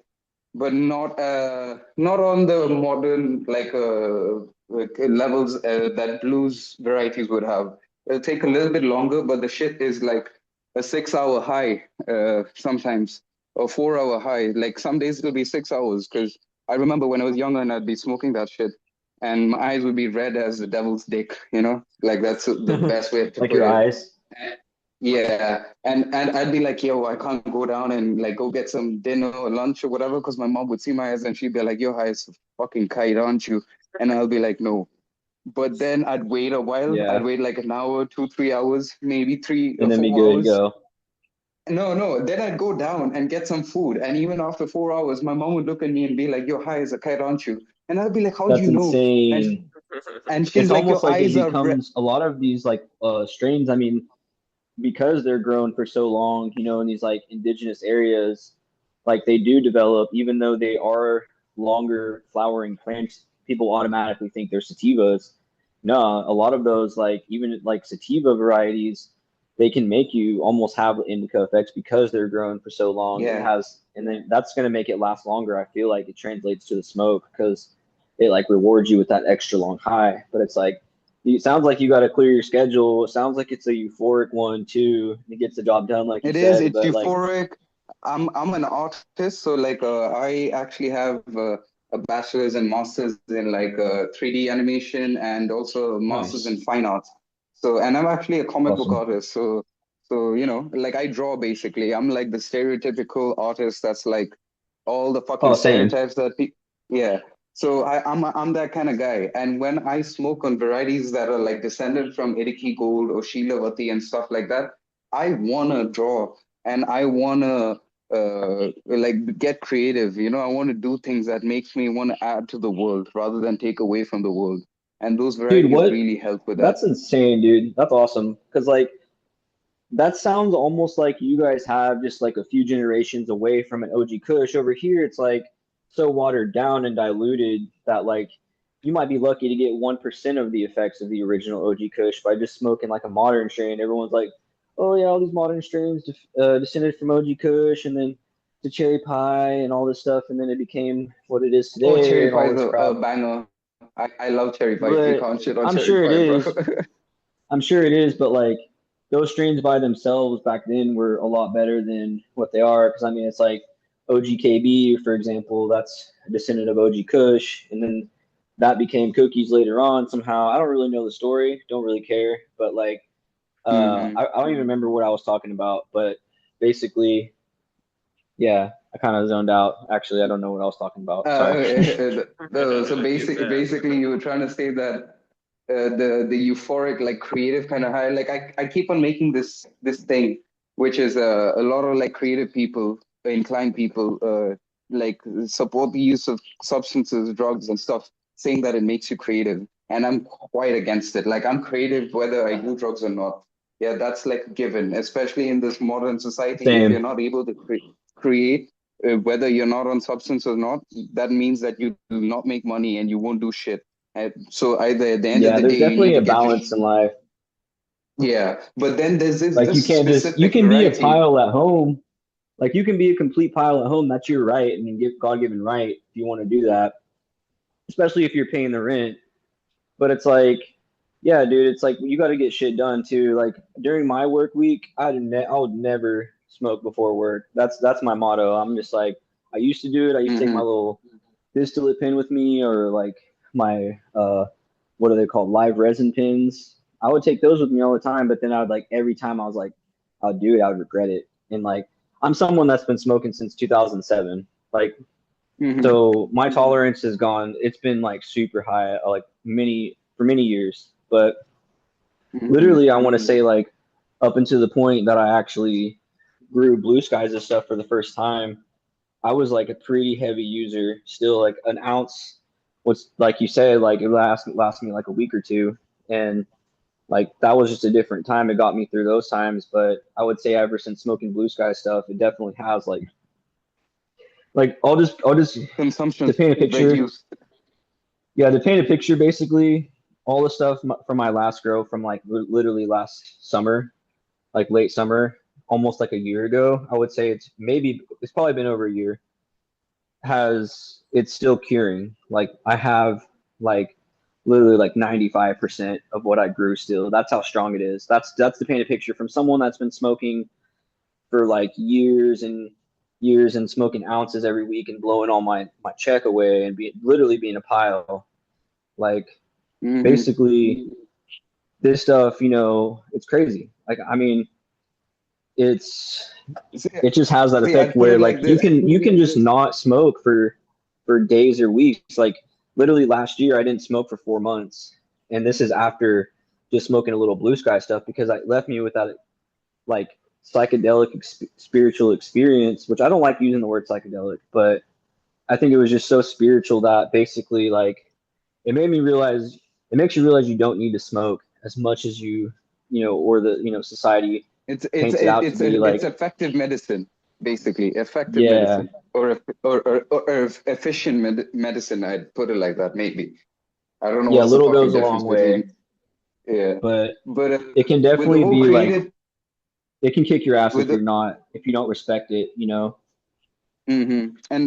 but not on the modern like levels that blues varieties would have. It'll take a little bit longer, but the shit is like a 6 hour high sometimes, or 4 hour high. Like some days it'll be 6 hours because I remember when I was younger and I'd be smoking that shit, and my eyes would be red as the devil's dick. Like that's the best way to Like put your it. eyes? Yeah, and I'd be like, yo, I can't go down and like go get some dinner or lunch or whatever, because my mom would see my eyes and she'd be like, yo, high as a fucking kite, aren't you? And I'll be like, no. But then I'd wait a while. I'd Yeah. wait like an hour, 2, 3 hours, maybe three or And then be four good to hours. go. No, no. Then I'd go down and get some food. And even after 4 hours, my mom would look at me and be like, you're high as a kite, aren't you? And I'd be like, how do That's you know? And insane. and she's It's like, almost your like it eyes are red. becomes a lot of these like strains. I mean, because they're grown for so long, in these like indigenous areas, like they do develop, even though they are longer flowering plants, people automatically think they're sativas. No, a lot of those, like even like sativa varieties, they can make you almost have indica effects because they're grown for so long. It Yeah. has, and then that's going to make it last longer. I feel like it translates to the smoke because it like rewards you with that extra long high. But it's like, it sounds like you got to clear your schedule. It sounds like it's a euphoric one too. It gets the job done, like you It is. said. It's But like, euphoric. I'm an artist, so like I actually have a bachelor's and master's in like 3D animation and also a master's in nice, fine arts. So, and I'm actually a comic book awesome. artist. So like I draw basically. I'm like the stereotypical artist that's like all the fucking Oh, same. stereotypes that people. Yeah. So I'm that kind of guy. And when I smoke on varieties that are like descended from Idiki Gold or Sheelavati and stuff like that. I wanna draw and I wanna like get creative. I want to do things that makes me want to add to the world rather than take away from the world. And those Dude, varieties what? really help with that. That's insane, dude. That's awesome. Because like that sounds almost like you guys have just like a few generations away from an OG Kush. Over here, it's like so watered down and diluted that like you might be lucky to get 1% of the effects of the original OG Kush by just smoking like a modern strain. Everyone's like, oh yeah, all these modern strains descended from OG Kush, and then the cherry pie and all this stuff, and then it became what it is Oh, today cherry and pie all is this a crap. banger. I love cherry pie. You But can't shit on I'm cherry sure it pie, bro. is. I'm sure it is, but like those strains by themselves back then were a lot better than what they are. Because I mean, it's like OGKB, for example, that's a descendant of OG Kush, and then that became cookies later on somehow. I don't really know the story, don't really care, but like Hmm. I don't even remember what I was talking about, but basically, yeah. I kind of zoned out. Actually, I don't know what I was talking about. Sorry. So basically, you were trying to say that the euphoric, like creative kind of high. Like I keep on making this thing, which is a lot of like creative people, inclined people, like support the use of substances, drugs, and stuff, saying that it makes you creative. And I'm quite against it. Like I'm creative whether I do drugs or not. Yeah, that's like a given, especially in this modern society. If you're Same. not able to create, whether you're not on substance or not, that means that you do not make money and you won't do shit. So either at the end of Yeah, the there's day, you need definitely to a get your balance in life. yeah. But then there's this Like you this can't just you specific can be a variety. pile at home. Like you can be a complete pile at home. That's your right. I mean, give God given right if you want to do that, especially if you're paying the rent. But it's like, yeah, dude, it's like you got to get shit done too. Like during my work week, I would never smoke before work. That's my motto. I'm just like I used to do it. I used to take my Hmm. little distillate pen with me or like my what are they called, live resin pins. I would take those with me all the time, but then I would like every time I was like I'll do it, I would regret it. And like I'm someone that's been smoking since 2007. Like Hmm. so my tolerance has gone, it's been like super high like many years. But Hmm. literally I want to say like up until the point that I actually grew blue skies and stuff for the first time, I was like a pretty heavy user. Still, like an ounce was like you said, like it last me like a week or two, and like that was just a different time. It got me through those times. But I would say ever since smoking blue sky stuff, it definitely has like I'll just to Consumption paint a picture. reduced. Yeah, to paint a picture, basically all the stuff from my last grow from like literally last summer, like late summer, almost like a year ago. I would say it's probably been over a year has it's still curing. Like I have like literally like 95% of what I grew still. That's how strong it is. That's to paint a picture from someone that's been smoking for like years and years and smoking ounces every week and blowing all my check away and literally being a pile. Like Hmm. basically this stuff, it's crazy. Like I mean, it's See, it just has that I'd effect put where it like like you this. can you can just not smoke for days or weeks. Like literally last year I didn't smoke for 4 months, and this is after just smoking a little blue sky stuff because it left me with that like psychedelic spiritual experience, which I don't like using the word psychedelic, but I think it was just so spiritual that basically like it made me realize it makes you realize you don't need to smoke as much as or the society paints it out to be It's like. effective medicine, basically effective Yeah, medicine, or efficient medicine. I'd put it like that. Maybe I don't know yeah, what's the little fucking goes a difference long way, between yeah. but But it can with the definitely whole be like creative, it can kick your ass with the if you don't respect it. And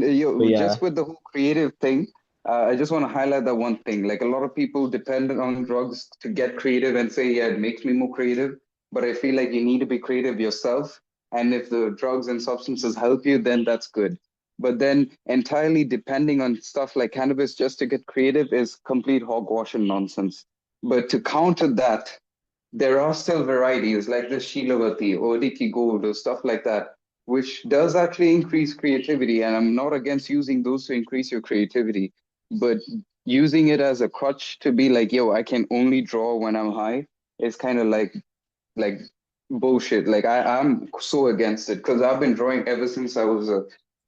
But you yeah, just with the whole creative thing, I just want to highlight that one thing. Like a lot of people depend on drugs to get creative and say, yeah, it makes me more creative. But I feel like you need to be creative yourself. And if the drugs and substances help you, then that's good. But then entirely depending on stuff like cannabis just to get creative is complete hogwash and nonsense. But to counter that, there are still varieties like the Shilavati or Diki Gold or stuff like that, which does actually increase creativity. And I'm not against using those to increase your creativity, but using it as a crutch to be like, yo, I can only draw when I'm high is kind of like bullshit. Like I'm so against it because I've been drawing ever since I was a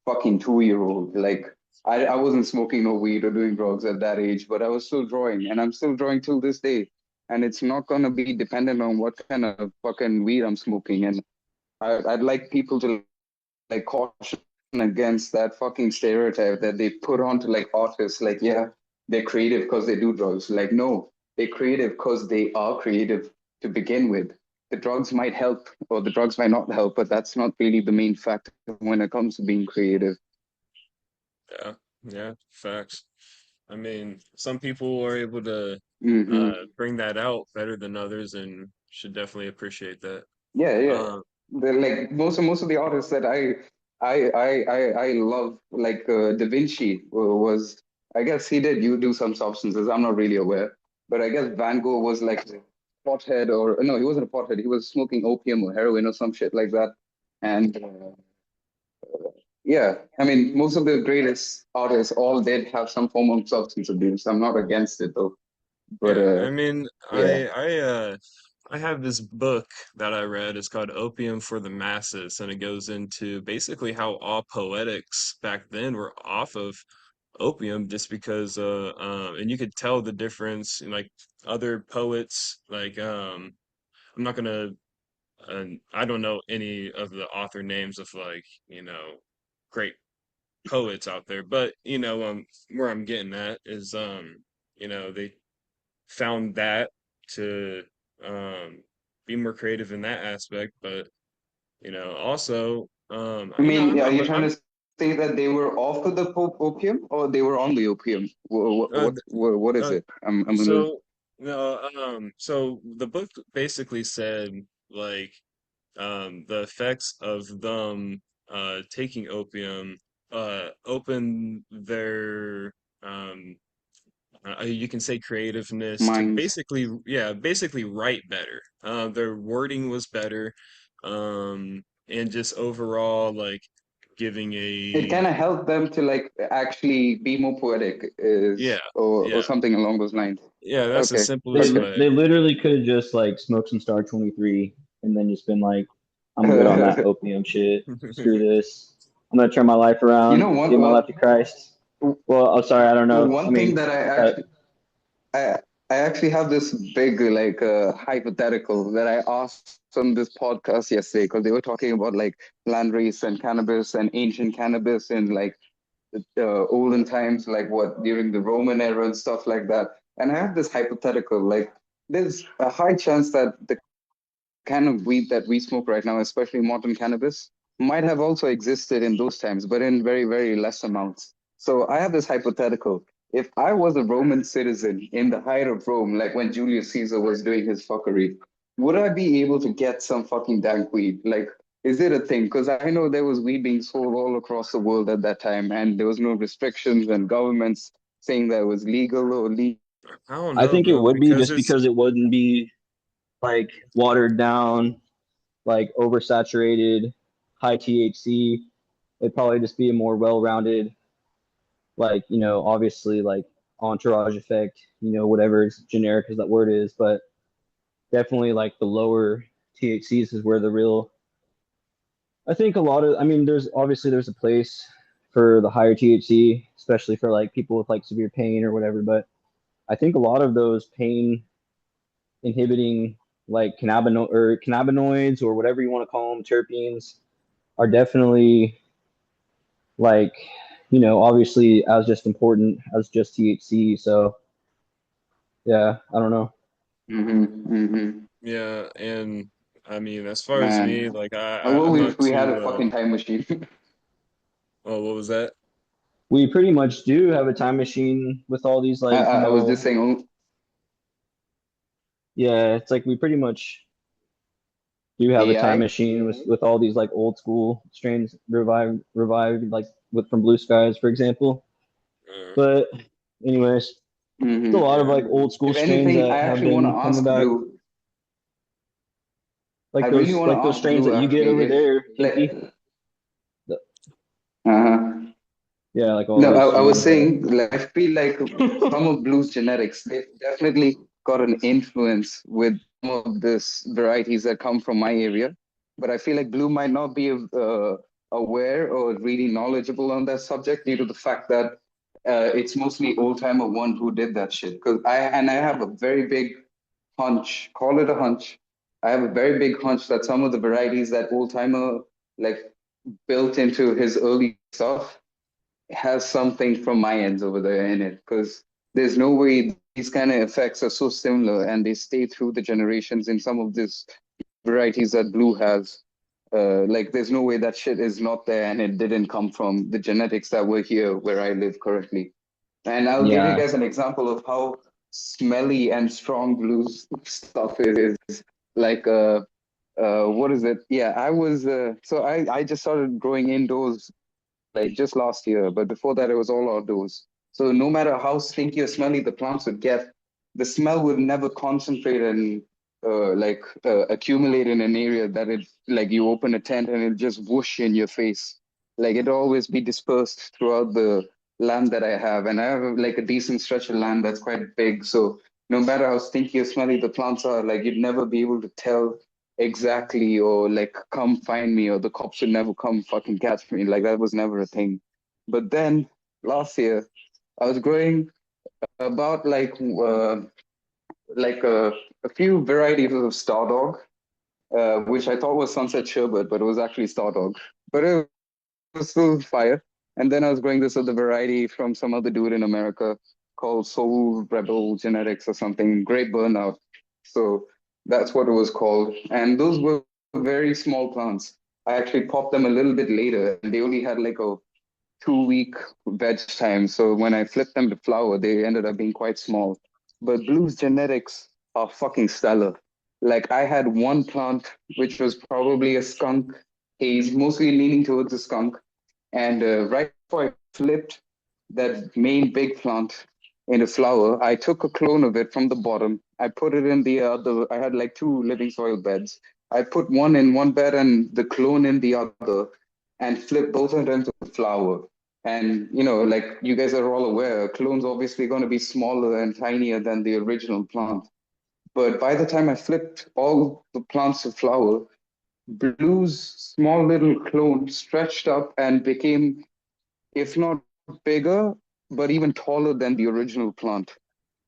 fucking 2 year old. Like I wasn't smoking no weed or doing drugs at that age, but I was still drawing and I'm still drawing till this day. And it's not gonna be dependent on what kind of fucking weed I'm smoking. And I'd like people to like caution against that fucking stereotype that they put onto like artists. Like, yeah, they're creative because they do drugs. Like, no, they're creative because they are creative to begin with. The drugs might help or the drugs might not help, but that's not really the main factor when it comes to being creative. Yeah, yeah, facts. I mean, some people are able to Hmm. bring that out better than others, and should definitely appreciate that. Yeah, yeah. Um, Like most of the artists that I love, like Da Vinci was, I guess he did you do some substances. I'm not really aware, but I guess Van Gogh was like a pothead, or no, he wasn't a pothead. He was smoking opium or heroin or some shit like that. And yeah, I mean, most of the greatest artists all did have some form of substance abuse. I'm not against it though, but Yeah, I mean, yeah. I have this book that I read. It's called Opium for the Masses, and it goes into basically how all poetics back then were off of opium, just because and you could tell the difference in like other poets, like I'm not gonna I don't know any of the author names of like, great poets out there, but where I'm getting at is they found that to um be more creative in that aspect, but also I mean, I'm are not you trying I'm to say that they were off of the opium or they were on the opium? uh, What is uh it? I'm a little. so no so the book basically said like the effects of them taking opium open their um you can say creativeness to Minds. basically write better. Their wording was better, and just overall like giving It a kind of helped them to like actually be more poetic, yeah, is or yeah, something along those lines. yeah. That's the Okay, They simplest okay. way. they literally could have just like smoked some Star 23 and then just been like, I'm good on that opium shit. Screw this. I'm gonna turn my life You around, know, give my life to Christ. Well, I'm sorry, I don't know. I one thing mean, that uh, I I actually have this big like hypothetical that I asked on this podcast yesterday because they were talking about like land race and cannabis and ancient cannabis and like olden times, like what during the Roman era and stuff like that. And I have this hypothetical, like there's a high chance that the kind of weed that we smoke right now, especially modern cannabis, might have also existed in those times, but in very, very less amounts. So I have this hypothetical. If I was a Roman citizen in the height of Rome, like when Julius Caesar was doing his fuckery, would I be able to get some fucking dank weed? Like, is it a thing? Because I know there was weed being sold all across the world at that time, and there was no restrictions and governments saying that it was legal or legal. I don't I know, think it bro, would be because just it's because it wouldn't be like watered down, like oversaturated, high THC. It'd probably just be a more well-rounded, like, obviously like entourage effect, whatever as generic as that word is, but definitely like the lower THCs is where the real, I think a lot of, I mean, there's a place for the higher THC, especially for like people with like severe pain or whatever, but I think a lot of those pain inhibiting like cannabinoids or whatever you want to call them, terpenes, are definitely like, obviously as just important as just THC. So yeah, I don't know. yeah, and I mean, as far as me, Man, like I will I'm if not we had too a fucking time machine. oh, what was that? We pretty much do have a time machine with all these I, like, I I was just saying, oh, yeah, it's like we pretty much do have a time AI. machine with all these like old school strains revived like with from Blue Skies, for example. Uh, But anyways, there's a lot of yeah. like old school If strains anything, I that have actually want to been coming ask back, Blue. I really want to like those ask strains Blue that you get actually over if there, like. Inky. The- Uh-huh. Yeah, like all No, these I was strains that. saying, like, I feel like some of Blue's genetics, they've definitely got an influence with some of this varieties that come from my area. But I feel like Blue might not be aware or really knowledgeable on that subject due to the fact that it's mostly old timer one who did that shit. Because I have a very big hunch, call it a hunch. I have a very big hunch that some of the varieties that old timer like built into his early stuff has something from my ends over there in it because there's no way these kind of effects are so similar and they stay through the generations in some of these varieties that Blue has. Like, there's no way that shit is not there and it didn't come from the genetics that were here where I live currently. And I'll give you Yeah, guys an example of how smelly and strong Blue's stuff is. Like, what is it? Yeah, I just started growing indoors like just last year, but before that it was all outdoors. So no matter how stinky or smelly the plants would get, the smell would never concentrate and accumulate in an area that it like you open a tent and it just whoosh in your face. Like it'll always be dispersed throughout the land that I have. And I have like a decent stretch of land that's quite big. So no matter how stinky or smelly the plants are, like you'd never be able to tell exactly or like come find me or the cops would never come fucking catch me. Like that was never a thing. But then last year I was growing about a few varieties of star dog, which I thought was sunset sherbet, but it was actually star dog. But it was still fire. And then I was growing this other variety from some other dude in America called Soul Rebel Genetics or something, Great Burnout. So that's what it was called. And those were very small plants. I actually popped them a little bit later, and they only had like a 2 week veg time. So when I flipped them to flower, they ended up being quite small. But Blue's genetics are fucking stellar. Like I had one plant which was probably a skunk haze, mostly leaning towards a skunk. And right before I flipped that main big plant into flower, I took a clone of it from the bottom. I put it in the other. I had like two living soil beds. I put one in one bed and the clone in the other, and flipped both of them to flower. And like you guys are all aware, a clone's obviously going to be smaller and tinier than the original plant. But by the time I flipped all the plants to flower, Blue's small little clone stretched up and became, if not bigger, but even taller than the original plant,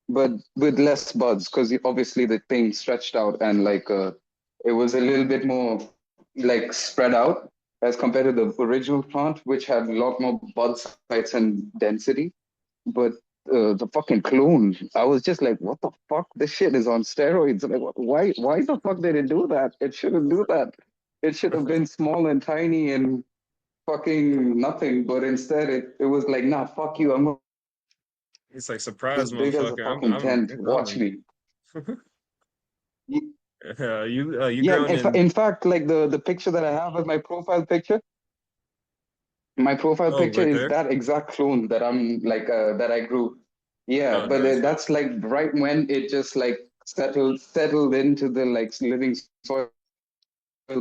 but with less buds, because obviously the thing stretched out and it was a little bit more like spread out as compared to the original plant, which had a lot more bud sites and density. But the fucking clone, I was just like, what the fuck? This shit is on steroids. Like, why the fuck did it do that? It shouldn't do that. It should have been small and tiny and fucking nothing. But instead, it was like, nah, fuck you. I'm It's like as surprise, big as a motherfucker. fucking tent. I'm Watch coming. me. Y- You Yeah, growing in? in fact, like the picture that I have as my profile Oh, picture right is there. that exact clone that I'm that I grew. Yeah, Oh, but nice. that's like right when it just like settled into the like living soil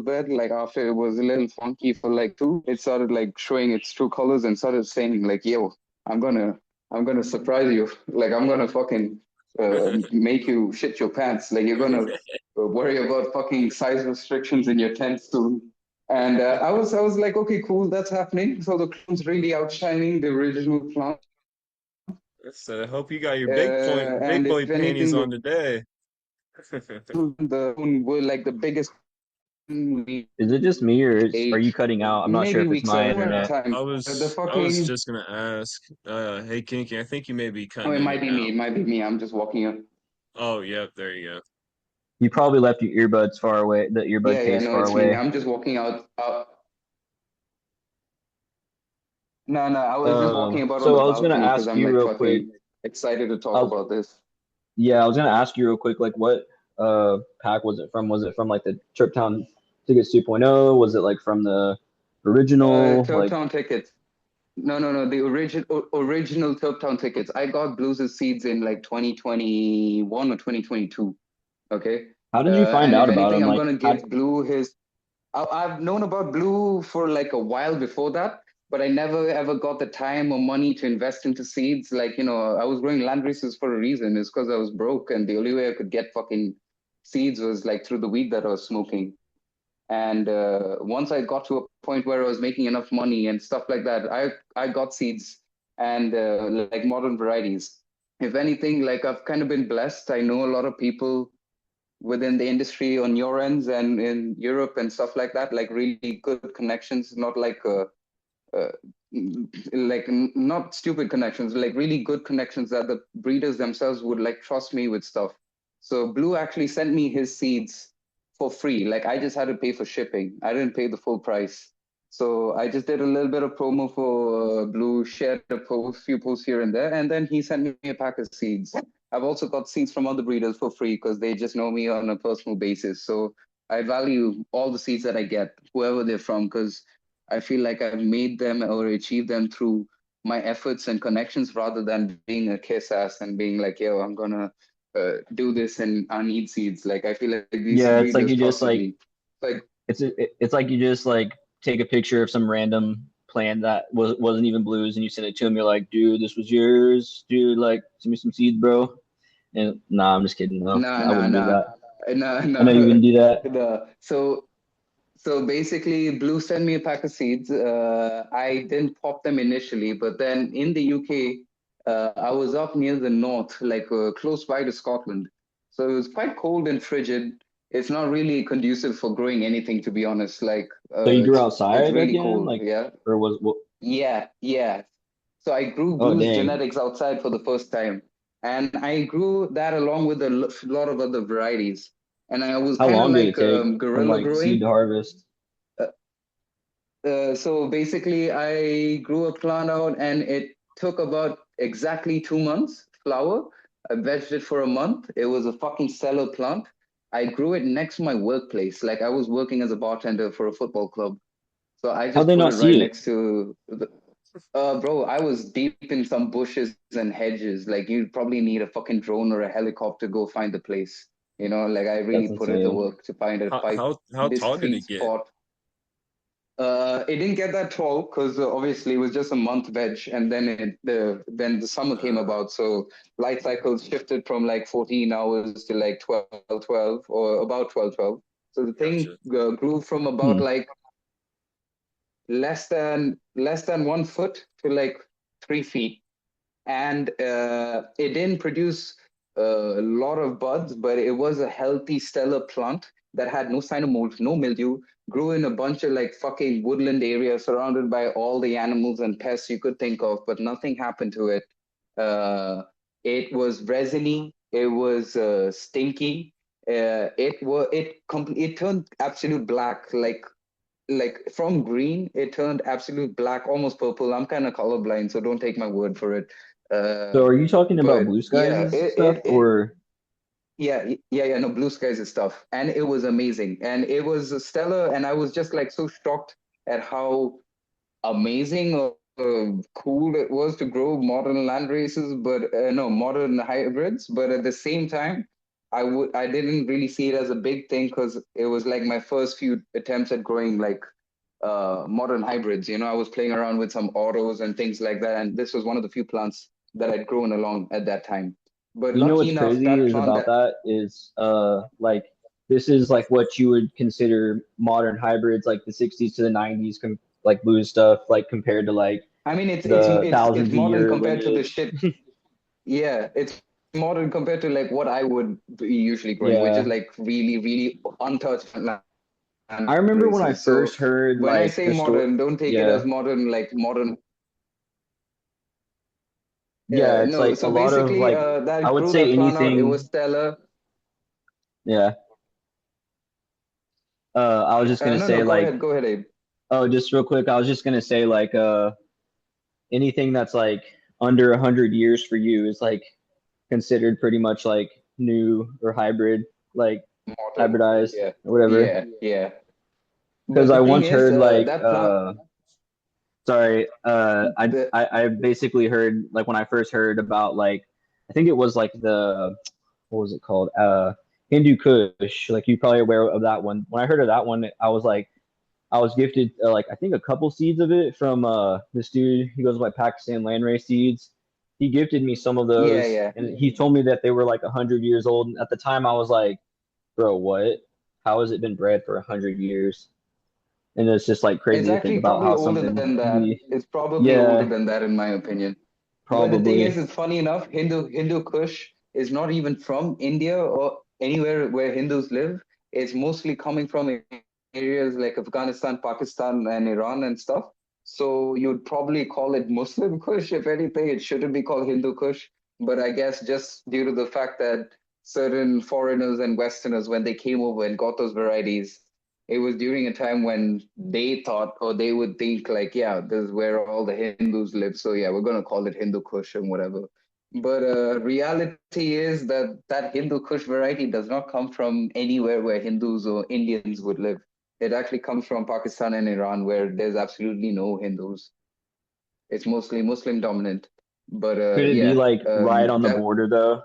bed. Like after it was a little funky for like two, it started like showing its true colors and started saying like, "Yo, I'm gonna I'm gonna surprise you. Like I'm gonna fucking make you shit your pants. Like you're gonna worry about fucking size restrictions in your tent soon." And I was like, okay, cool, that's happening. So the clone's really outshining the original plant. So I hope you got your big And boy if panties anything, on today. the clone were like the biggest Is it just me, or are you age, cutting out? I'm not sure maybe if it's weeks my at a internet. time. The I was fucking just gonna ask, hey Kinky, I think you may be Oh, cutting it in might and be me. out. It might be me. I'm just walking up. Oh, yep, there you go. You probably left your earbuds far away, the earbud Yeah, case no, far it's me. away. I'm just walking out. No, no, I was just walking about on So the I was gonna balcony because ask I'm you like real quick. fucking excited to I talk was, about this. yeah, I was gonna ask you real quick, like what pack was it from? Was it from like the Trip Town Tickets 2.0? Was it like from the original? Like, Turptown tickets. No, no, no. The original Turptown tickets. I got Blues' seeds in like 2021 or 2022. Okay. how did you find And out if about anything, them? I'm Like, gonna how? give Blue his I've known about Blue for like a while before that, but I never ever got the time or money to invest into seeds. Like, I was growing land races for a reason. It's because I was broke, and the only way I could get fucking seeds was like through the weed that I was smoking. And once I got to a point where I was making enough money and stuff like that, I got seeds and like modern varieties. If anything, like I've kind of been blessed. I know a lot of people within the industry on your ends and in Europe and stuff like that, like really good connections, not uh, not stupid connections, like really good connections that the breeders themselves would like trust me with stuff. So Blue actually sent me his seeds for free. Like I just had to pay for shipping. I didn't pay the full price. So I just did a little bit of promo for Blue, shared a few posts here and there, and then he sent me a pack of seeds. I've also got seeds from other breeders for free because they just know me on a personal basis. So I value all the seeds that I get, whoever they're from, because I feel like I've made them or achieved them through my efforts and connections rather than being a kiss ass and being like, yo, I'm gonna do this and I need seeds. Like I feel like these Yeah, it's like breeders you just trusted like me. Like it's like you just like take a picture of some random plant that wasn't even blues, and you sent it to him. You're like, dude, this was yours, dude. Like, send me some seeds, bro. And nah, I'm just kidding. No, Nah, I nah, wouldn't do nah, that. nah, I know you nah. wouldn't do that. So basically, Blue sent me a pack of seeds. I didn't pop them initially, but then in the UK, I was up near the north, like close by to Scotland. So it was quite cold and frigid. It's not really conducive for growing anything, to be honest. Like So you grew it's outside really again, cold. like, Yeah, or was what? yeah, yeah. So I grew Oh, Blue's dang. genetics outside for the first time, and I grew that along with a lot of other varieties. And I was How kind of long did it like take from guerrilla like seed growing. to harvest? Uh, so basically, I grew a plant out, and it took about exactly 2 months. Flower. I vegged it for a month. It was a fucking stellar plant. I grew it next to my workplace. Like I was working as a bartender for a football club. So I How'd just they put not it right see it? next to the. Bro, I was deep in some bushes and hedges. Like you'd probably need a fucking drone or a helicopter to go find the place. Like I really That's put in the insane. work to find a five How tall did discrete it get? spot. It didn't get that tall because obviously it was just a month veg, and then the summer came Uh, about, so light cycles shifted from like 14 hours to like 12, or about 12. So the thing gotcha. grew from about Hmm. like less than 1 foot to like 3 feet, and it didn't produce a lot of buds, but it was a healthy, stellar plant that had no sign of mold, no mildew, grew in a bunch of like fucking woodland area surrounded by all the animals and pests you could think of, but nothing happened to it. It was resiny, it was stinky. It turned absolute black, like from green, it turned absolute black, almost purple. I'm kind of colorblind, so don't take my word for it. So are you talking about But blue yeah, skies stuff or? yeah, no, blue skies and stuff, and it was amazing, and it was stellar, and I was just like so shocked at how amazing or cool it was to grow modern land races, but no, modern hybrids. But at the same time, I didn't really see it as a big thing because it was like my first few attempts at growing like modern hybrids. I was playing around with some autos and things like that, and this was one of the few plants that I'd grown along at that time. But You know lucky what's enough, crazy that is plant about that that is like this is like what you would consider modern hybrids, like the 60s to the 90s, like blue stuff, like compared to like I mean, the it's thousands of modern year compared to the lineage. shit. Yeah, it's modern compared to like what I would be usually growing, which is Yeah. like really, really untouched land I remember when I races. So first heard when I like say the story. modern, don't take it Yeah. as modern, like modern. Yeah, it's No, like a so lot of basically, like I that would grew say that plant out. It was anything. stellar. Yeah. I was just gonna No, say like, go ahead, Abe. oh, just real quick, I was just gonna say like anything that's like under 100 years for you is like considered pretty much like new or hybrid, like Modern. hybridized Yeah, or whatever. yeah. Because But I the thing once is, heard like that plant, sorry, the I basically heard like when I first heard about like I think it was like the what was it called? Hindu Kush. Like you're probably aware of that one. When I heard of that one, I was like I was gifted like I think a couple seeds of it from this dude. He goes by Pakistan Landrace Seeds. He gifted me some of yeah, those, yeah. and he told me that they were like 100 years old. And at the time, I was like, "Bro, what? How has it been bred for 100 years?" And it's just like It's crazy to think actually about probably how older something than can that. be. It's probably older Yeah, than that, in my opinion. But the thing is, probably. it's funny enough, Hindu Kush is not even from India or anywhere where Hindus live. It's mostly coming from areas like Afghanistan, Pakistan, and Iran and stuff. So you'd probably call it Muslim Kush. If anything, it shouldn't be called Hindu Kush. But I guess just due to the fact that certain foreigners and Westerners, when they came over and got those varieties, it was during a time when they thought or they would think like, yeah, this is where all the Hindus live. So yeah, we're gonna call it Hindu Kush and whatever. But reality is that that Hindu Kush variety does not come from anywhere where Hindus or Indians would live. It actually comes from Pakistan and Iran, where there's absolutely no Hindus. It's mostly Muslim dominant. But Could it be yeah, like right on the that border though?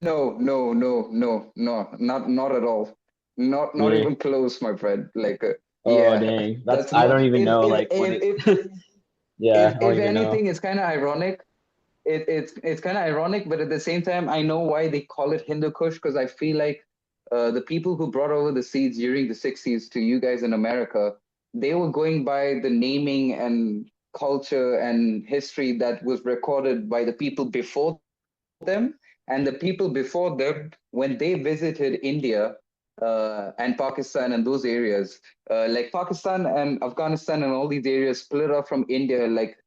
no, not at all. Not Really? even close, my friend. Like Oh Yeah, dang, that's that's I more. don't even If know if like what if it. if Yeah, I don't if even know. anything, it's kind of ironic. It's kind of ironic, but at the same time, I know why they call it Hindu Kush because I feel like the people who brought over the seeds during the 60s to you guys in America, they were going by the naming and culture and history that was recorded by the people before them, and the people before them, when they visited India and Pakistan and those areas, like Pakistan and Afghanistan and all these areas split off from India like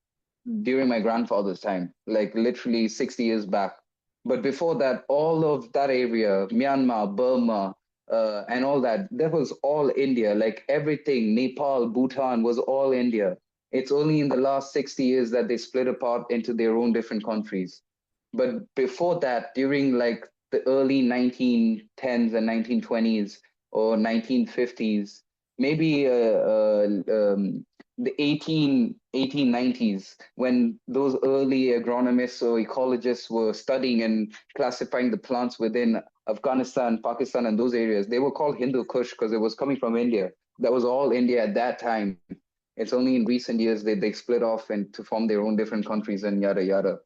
during my grandfather's time, like literally 60 years back. But before that, all of that area, Myanmar, Burma, and all that, that was all India. Like everything, Nepal, Bhutan was all India. It's only in the last 60 years that they split apart into their own different countries. But before that, during like the early 1910s and 1920s or 1950s, maybe the 1890s, when those early agronomists or ecologists were studying and classifying the plants within Afghanistan, Pakistan, and those areas, they were called Hindu Kush because it was coming from India. That was all India at that time. It's only in recent years that they split off and to form their own different countries and yada yada.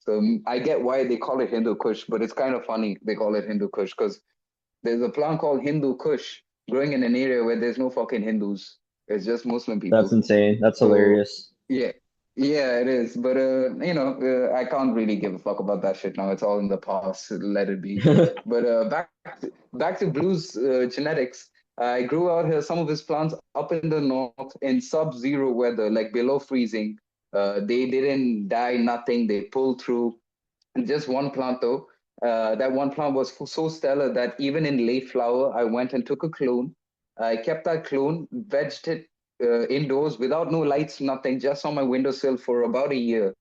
So I get why they call it Hindu Kush, but it's kind of funny they call it Hindu Kush because there's a plant called Hindu Kush growing in an area where there's no fucking Hindus. It's just Muslim That's people. insane. That's So hilarious. yeah, yeah, it is. But I can't really give a fuck about that shit now. It's all in the past. Let it be. But back to Blue's genetics. I grew out here some of his plants up in the north in sub-zero weather, like below freezing. They didn't die, nothing. They pulled through. Just one plant though. That one plant was so stellar that even in late flower, I went and took a clone. I kept that clone, vegged it indoors without no lights, nothing, just on my windowsill for about a year,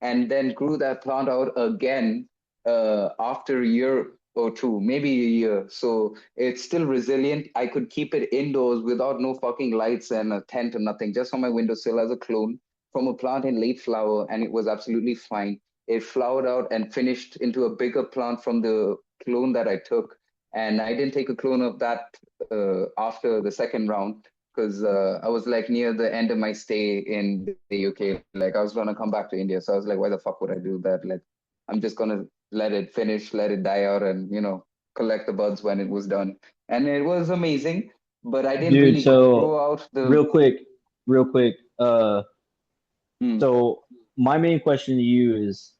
and then grew that plant out again after a year or two, maybe a year. So it's still resilient. I could keep it indoors without no fucking lights and a tent or nothing, just on my windowsill as a clone from a plant in late flower, and it was absolutely fine. It flowered out and finished into a bigger plant from the clone that I took. And I didn't take a clone of that after the second round because I was like near the end of my stay in the UK. Like I was gonna come back to India, so I was like, why the fuck would I do that? Like I'm just gonna let it finish, let it die out, and collect the buds when it was done. And it was amazing, but I didn't Dude, really so grow out the. real quick, real quick. Hmm. So my main question to you is,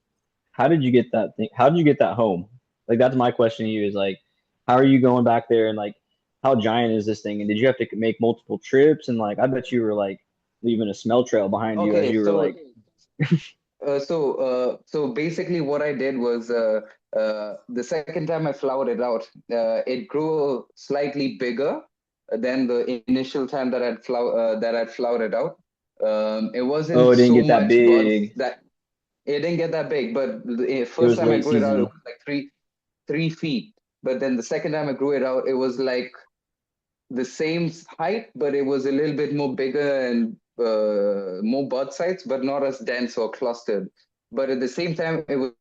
how did you get that thing? How did you get that home? Like that's my question to you is like, how are you going back there and like, how giant is this thing? And did you have to make multiple trips? And like, I bet you were like leaving a smell trail behind you as Okay, you were so like, so basically, what I did was the second time I flowered it out, it grew slightly bigger than the initial time that I'd flowered it out. It oh, wasn't it didn't so get that much buds big. that it didn't get that big, but the It first was time I late grew it out, it season. was like 3 feet. But then the second time I grew it out, it was like the same height, but it was a little bit more bigger and more bud sites, but not as dense or clustered. But at the same time, it was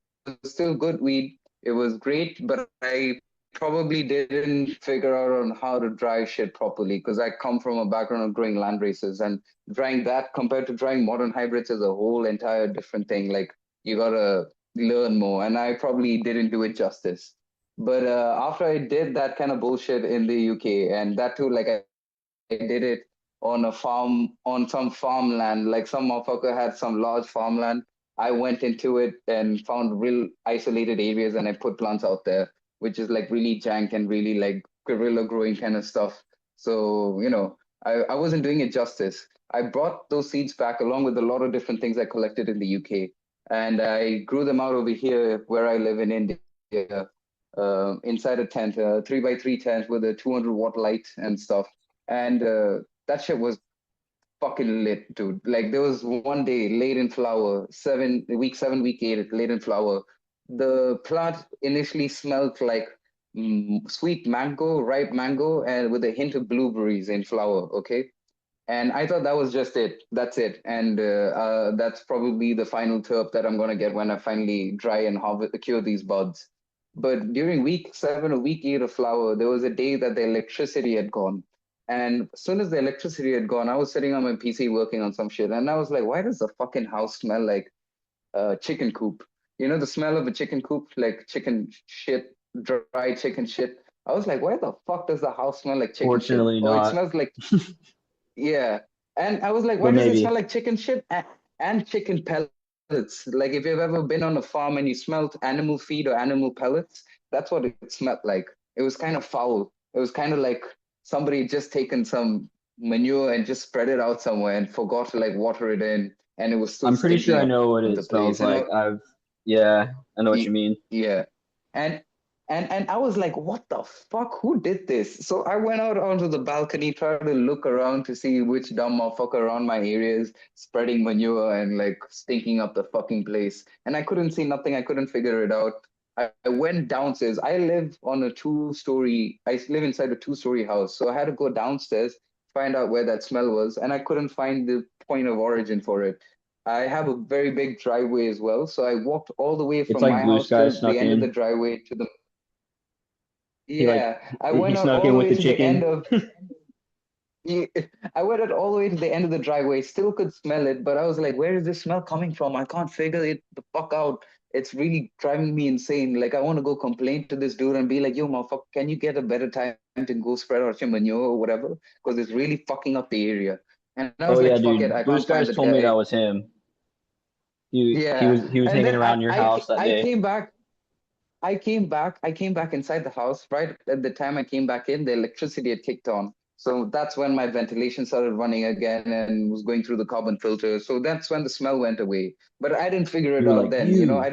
still good weed. It was great, but I probably didn't figure out on how to dry shit properly because I come from a background of growing land races, and drying that compared to drying modern hybrids is a whole entire different thing. Like you gotta learn more, and I probably didn't do it justice. But after I did that kind of bullshit in the UK, and that too, like I did it on a farm, on some farmland, like some motherfucker had some large farmland. I went into it and found real isolated areas and I put plants out there, which is like really jank and really like guerrilla growing kind of stuff. So, I wasn't doing it justice. I brought those seeds back along with a lot of different things I collected in the UK. And I grew them out over here where I live in India, inside a tent, 3 by 3 tent with a 200-watt light and stuff. And that shit was fucking lit, dude. Like there was one day late in flower, week 7, week 8, late in flower. The plant initially smelled like sweet mango, ripe mango, and with a hint of blueberries in flower. Okay. And I thought that was just it. That's it. And that's probably the final terp that I'm going to get when I finally dry and cure these buds. But during week 7 or week 8 of flower, there was a day that the electricity had gone. And as soon as the electricity had gone, I was sitting on my PC working on some shit, and I was like, why does the fucking house smell like chicken coop? You know, the smell of a chicken coop, like chicken shit, dry chicken shit. I was like, why the fuck does the house smell like chicken shit? Fortunately Oh, it not, smells like, yeah. And I was like, why but does it smell maybe. like chicken shit and chicken pellets? Like, if you've ever been on a farm and you smelled animal feed or animal pellets, that's what it smelled like. It was kind of foul. It was kind of like somebody had just taken some manure and just spread it out somewhere and forgot to like water it in, and it was still I'm pretty sure stinking I up know what the it smells place. And like. Yeah, I know what you Y- mean. Yeah. And and I was like, what the fuck? Who did this? So I went out onto the balcony, tried to look around to see which dumb motherfucker around my area is spreading manure and like stinking up the fucking place. And I couldn't see nothing. I couldn't figure it out. I went downstairs. I live on a two-story, I live inside a two-story house. So I had to go downstairs, find out where that smell was, and I couldn't find the point of origin for it. I have a very big driveway as well. So I walked all the way It's from like my blue house sky till the snuck end of the in. driveway to the, He like yeah, I he went out snuck all in the with way the to the end chicken. of, yeah, I went out all the way to the end of the driveway, still could smell it, but I was like, where is this smell coming from? I can't figure it the fuck out. It's really driving me insane. Like, I want to go complain to this dude and be like, yo, motherfucker, can you get a better time to go spread out your manure or whatever? Because it's really fucking up the area. And I Oh was yeah, like, fuck it, dude. I Blue can't find Skies that told me that guy. was him. He Yeah. was he was And hanging then around your house that I day. came back. I came back inside the house. Right at the time I came back in, the electricity had kicked on. So that's when my ventilation started running again and was going through the carbon filter. So that's when the smell went away. But I didn't figure You it were out like, then. You know, you. I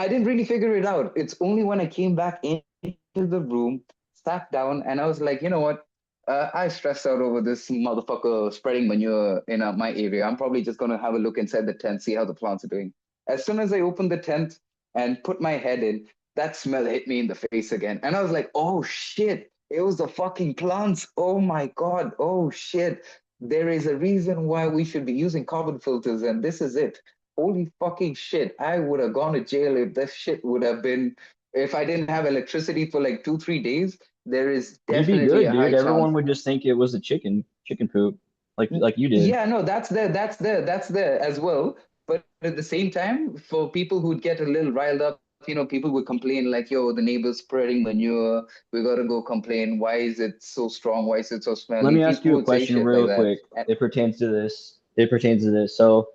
didn't really figure it out. It's only when I came back into the room, sat down, and I was like, you know what? I stressed out over this motherfucker spreading manure in my area. I'm probably just gonna have a look inside the tent, see how the plants are doing. As soon as I opened the tent and put my head in, that smell hit me in the face again, and I was like, oh shit! It was the fucking plants. Oh my god! Oh shit! There is a reason why we should be using carbon filters, and this is it. Holy fucking shit. I would have gone to jail if this shit would have been, if I didn't have electricity for like 2, 3 days, there is You'd be definitely good, a high dude. chance. Everyone would just think it was a chicken poop, like you did. Yeah, no, that's there as well. But at the same time, for people who'd get a little riled up, people would complain like, yo, the neighbor's spreading manure. We got to go complain. Why is it so strong? Why is it so Let smelly? me ask People you a would say question shit like real that. quick. And It pertains to this. It pertains to this. So,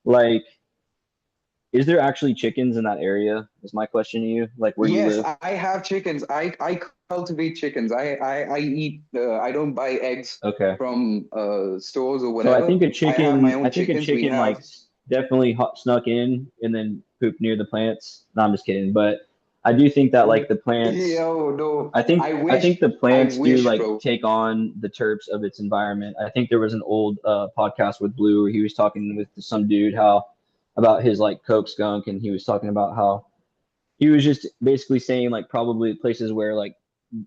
like, is there actually chickens in that area? Is my question to you. Like where you yes, live? I have chickens. I cultivate chickens. I eat. I don't buy eggs Okay. from stores or So whatever. I have my I own think a chickens. We chicken like have. definitely snuck in and then pooped near the plants. No, I'm just kidding. But I do think that like the plants, Yo, no. I think the I plants do wish, like bro. take on the terps of its environment. I think there was an old podcast with Blue where he was talking with some dude how about his like coke skunk, and he was talking about how he was just basically saying like probably places where like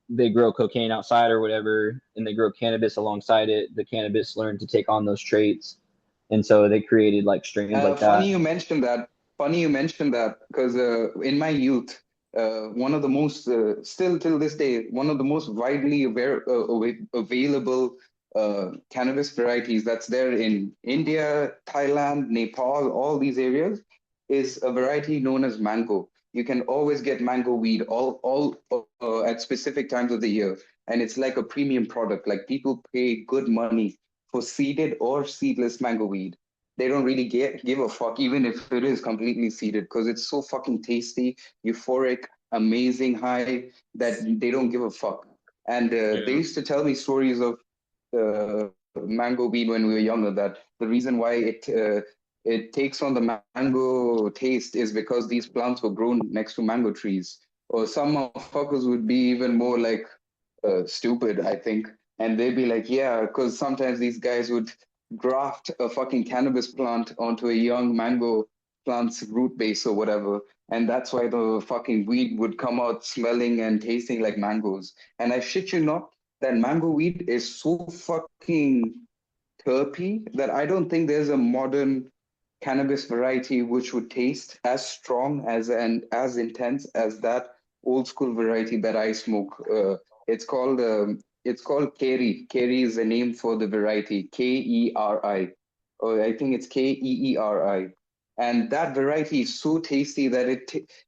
they grow cocaine outside or whatever, and they grow cannabis alongside it. The cannabis learned to take on those traits, and so they created like strains like Funny that. you mentioned that. Funny you mentioned that because in my youth, one of the most, still till this day, one of the most widely available cannabis varieties that's there in India, Thailand, Nepal, all these areas is a variety known as mango. You can always get mango weed all at specific times of the year, and it's like a premium product. Like people pay good money for seeded or seedless mango weed. They don't really give a fuck, even if it is completely seeded, because it's so fucking tasty, euphoric, amazing high that they don't give a fuck. And they Yeah. used to tell me stories of mango weed when we were younger. That the reason why it takes on the mango taste is because these plants were grown next to mango trees. Or some motherfuckers would be even more like stupid, I think. And they'd be like, yeah, because sometimes these guys would graft a fucking cannabis plant onto a young mango plant's root base or whatever. And that's why the fucking weed would come out smelling and tasting like mangoes. And I shit you not, that mango weed is so fucking terpy that I don't think there's a modern cannabis variety which would taste as strong as and as intense as that old school variety that I smoke. It's called It's called Keri. Keri is the name for the variety. Keri. Or I think it's Keeri. And that variety is so tasty that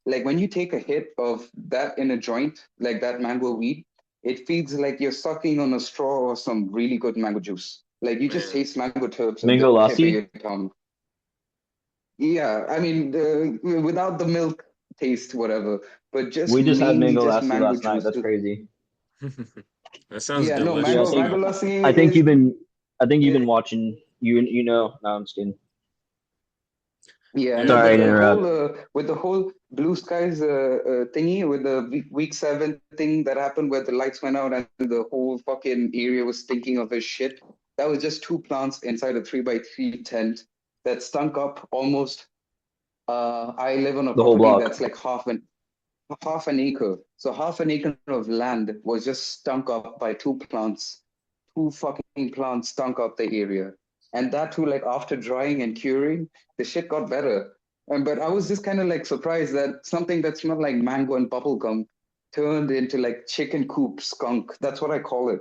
like when you take a hit of that in a joint, like that mango weed, it feels like you're sucking on a straw or some really good mango juice. Like you just Man. taste mango terps at Mango the tip of lassi? your tongue. Yeah, I mean, without the milk taste, whatever, but just We just had mainly mango just lassi mango last night. juice. That's crazy. That sounds Yeah, no, Dude, delicious, mango bro. lassi I think is. you've been watching. You know. No, I'm just kidding. Yeah, no, Yeah, Sorry but to man. interrupt. with the whole blue skies thingy with the week 7 thing that happened where the lights went out and the whole fucking area was stinking of his shit. That was just two plants inside a 3x3 tent that stunk up almost. I live on a The whole property block. that's like half an acre. So half an acre of land was just stunk up by two plants. Two fucking plants stunk up the area. And that too, like after drying and curing, the shit got better. But I was just kind of like surprised that something that smelled like mango and bubblegum turned into like chicken coop skunk. That's what I call it.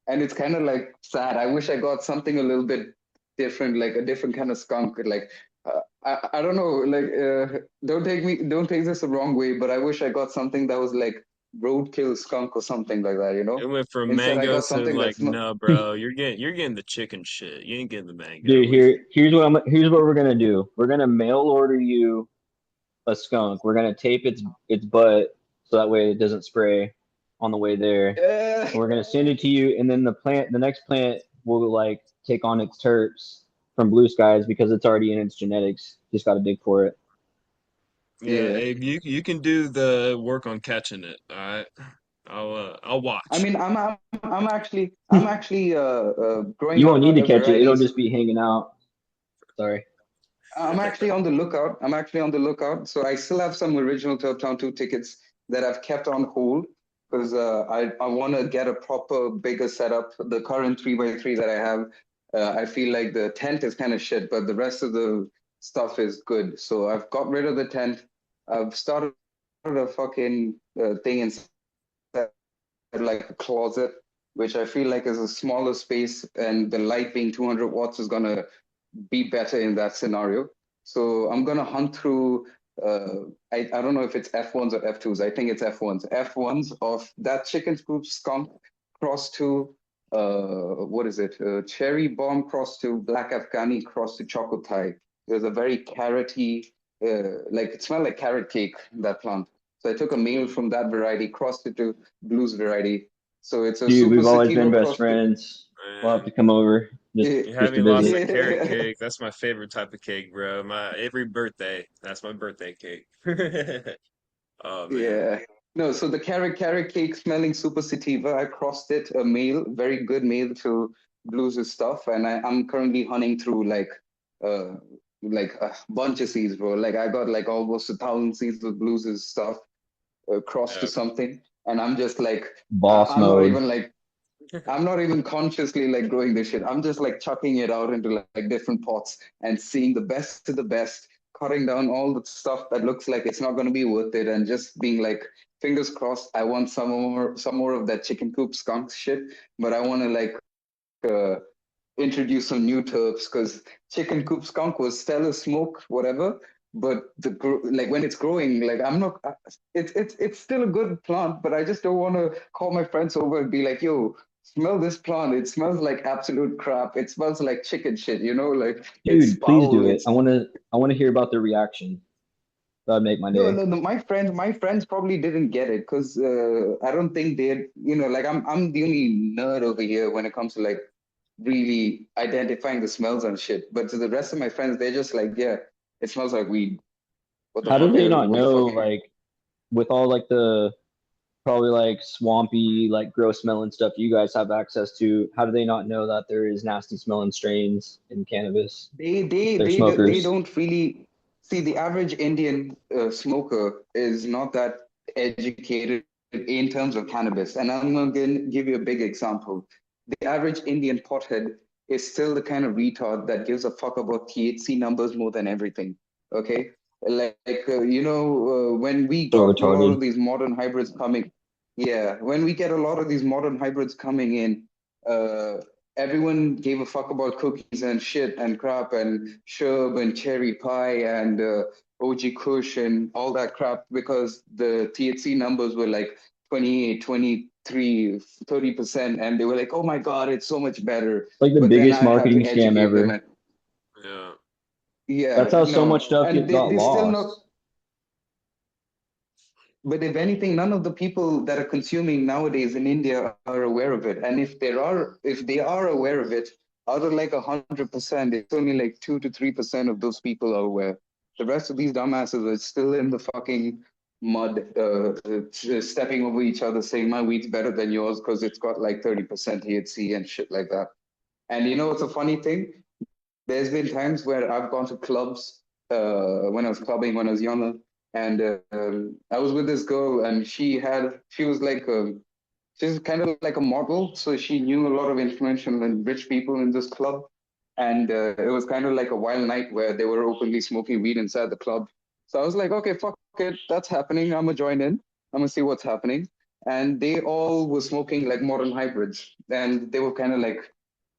And it's kind of like sad. I wish I got something a little bit different, like a different kind of skunk. Like I don't know, like don't take this the wrong way, but I wish I got something that was like roadkill skunk or something like that, you It know? went from Instead, I mango got to something like, that's not. no, bro, you're getting the chicken shit. You ain't getting the mango. Dude, here's what we're gonna do. We're gonna mail order you a skunk. We're gonna tape its butt so that way it doesn't spray on the way there. And Yeah, we're gonna send it to you, and then the next plant will like take on its terps from blue skies because it's already in its genetics. Just gotta dig for it. Yeah, yeah. Abe, you can do the work on catching it. All right, I'll I watch. mean, I'm actually growing You won't out need to other catch it. It'll varieties. just be hanging out. Sorry. I'm actually on the lookout. I'm actually on the lookout. So I still have some original Turp Town 2 tickets that I've kept on hold because I want to get a proper bigger setup. The current 3x3 that I have, I feel like the tent is kind of shit, but the rest of the stuff is good. So I've got rid of the tent. I've started a fucking thing inside like a closet, which I feel like is a smaller space, and the light being 200 watts is gonna be better in that scenario. So I'm gonna hunt through. I don't know if it's F1s or F2s. I think it's F1s. F1s of that chicken scoop skunk cross to what is it? Cherry bomb cross to black Afghani cross to choco Thai. There's a very carroty, like it smelled like carrot cake, that plant. So I took a male from that variety, crossed it to blues variety. So it's a Dude, super we've always been sativa best cross to. friends. We'll have Man, to come over you just haven't to lost visit. that carrot Yeah. cake. That's my favorite type of cake, bro. My every birthday, that's my birthday cake. Oh man. Yeah. No, so the carrot cake smelling super sativa, I crossed it a male, very good male to blues stuff, and I'm currently hunting through uh like a bunch of seeds, bro. Like I got like almost 1,000 seeds of blues stuff crossed to Yeah. something, and I'm just like Boss I'm not mode. even like I'm not even consciously like growing this shit. I'm just like chucking it out into like different pots and seeing the best to the best, cutting down all the stuff that looks like it's not going to be worth it, and just being like, fingers crossed. I want some more of that chicken coop skunk shit, but I want to like uh, introduce some new terps because chicken coop skunk was stellar smoke, whatever. But like when it's growing, like I'm not. It's still a good plant, but I just don't want to call my friends over and be like, "Yo, smell this plant. It smells like absolute crap. It smells like chicken shit. You know, like it's Dude, please foul. do it. It's I wanna hear about the reaction. That'd make my no, day. no, no. My friends probably didn't get it because I don't think they'd. You know, like I'm the only nerd over here when it comes to like really identifying the smells and shit. But to the rest of my friends, they're just like, yeah, it smells like weed. How do they not What the know, fuck? like, with all like the probably like swampy, like gross smelling stuff you guys have access to, how do they not know that there is nasty smelling strains in cannabis? They're They smokers. don't really see the average Indian smoker is not that educated in terms of cannabis. And I'm going to give you a big example. The average Indian pothead is still the kind of retard that gives a fuck about THC numbers more than everything. Okay, when we So got a lot retarded. of these modern hybrids coming. Yeah, when we get a lot of these modern hybrids coming in, uh, everyone gave a fuck about cookies and shit and crap and sherb and cherry pie and OG Kush and all that crap because the THC numbers were like 28, 23, 30%, and they were like, oh my God, it's so much better. Like the But then biggest I had marketing to scam educate them ever. and Yeah. That's yeah, how so much no. stuff And got they still not. lost. But if anything, none of the people that are consuming nowadays in India are aware of it. And if they are aware of it, out of like 100%, it's only like 2 to 3% of those people are aware. The rest of these dumbasses are still in the fucking mud, stepping over each other, saying my weed's better than yours because it's got like 30% THC and shit like that. And you know what's a funny thing? There's been times where I've gone to clubs when I was clubbing when I was younger, and I was with this girl, and she was like she's kind of like a model, so she knew a lot of influential and rich people in this club, and it was kind of like a wild night where they were openly smoking weed inside the club. So I was like, okay, fuck it, that's happening. I'm gonna join in. I'm gonna see what's happening. And they all were smoking like modern hybrids, and they were kind of like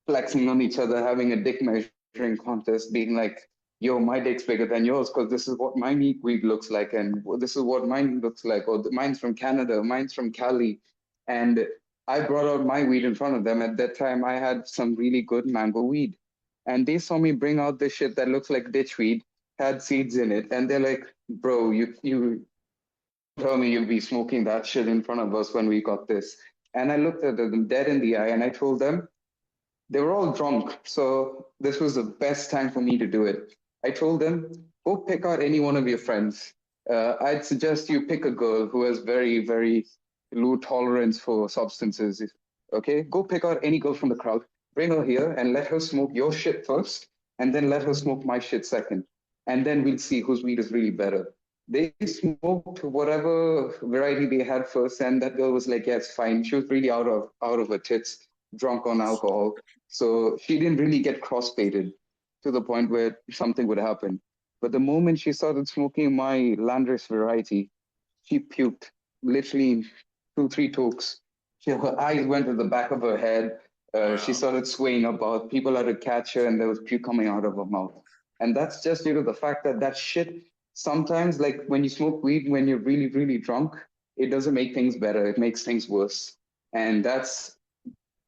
flexing on each other, having a dick measuring contest, being like, yo, my dick's bigger than yours because this is what my meat weed looks like, and this is what mine looks like, or mine's from Canada, mine's from Cali. And I brought out my weed in front of them. At that time, I had some really good mango weed. And they saw me bring out this shit that looks like ditch weed, had seeds in it. And they're like, bro, you tell me you'll be smoking that shit in front of us when we got this. And I looked at them dead in the eye and I told them, they were all drunk, so this was the best time for me to do it. I told them, go pick out any one of your friends. I'd suggest you pick a girl who has very, very low tolerance for substances. Okay, go pick out any girl from the crowd, bring her here, and let her smoke your shit first, and then let her smoke my shit second. And then we'll see whose weed is really better. They smoked whatever variety they had first, and that girl was like, "Yeah, it's fine." She was really out of her tits, drunk on alcohol, so she didn't really get cross-baited to the point where something would happen. But the moment she started smoking my Landris variety, she puked literally in 2, 3 tokes. Her eyes went to the back of her head. She Wow. started swaying about. People had to catch her, and there was puke coming out of her mouth. And that's just due to the fact that that shit, sometimes, like when you smoke weed, when you're really, really drunk, it doesn't make things better. It makes things worse. And that's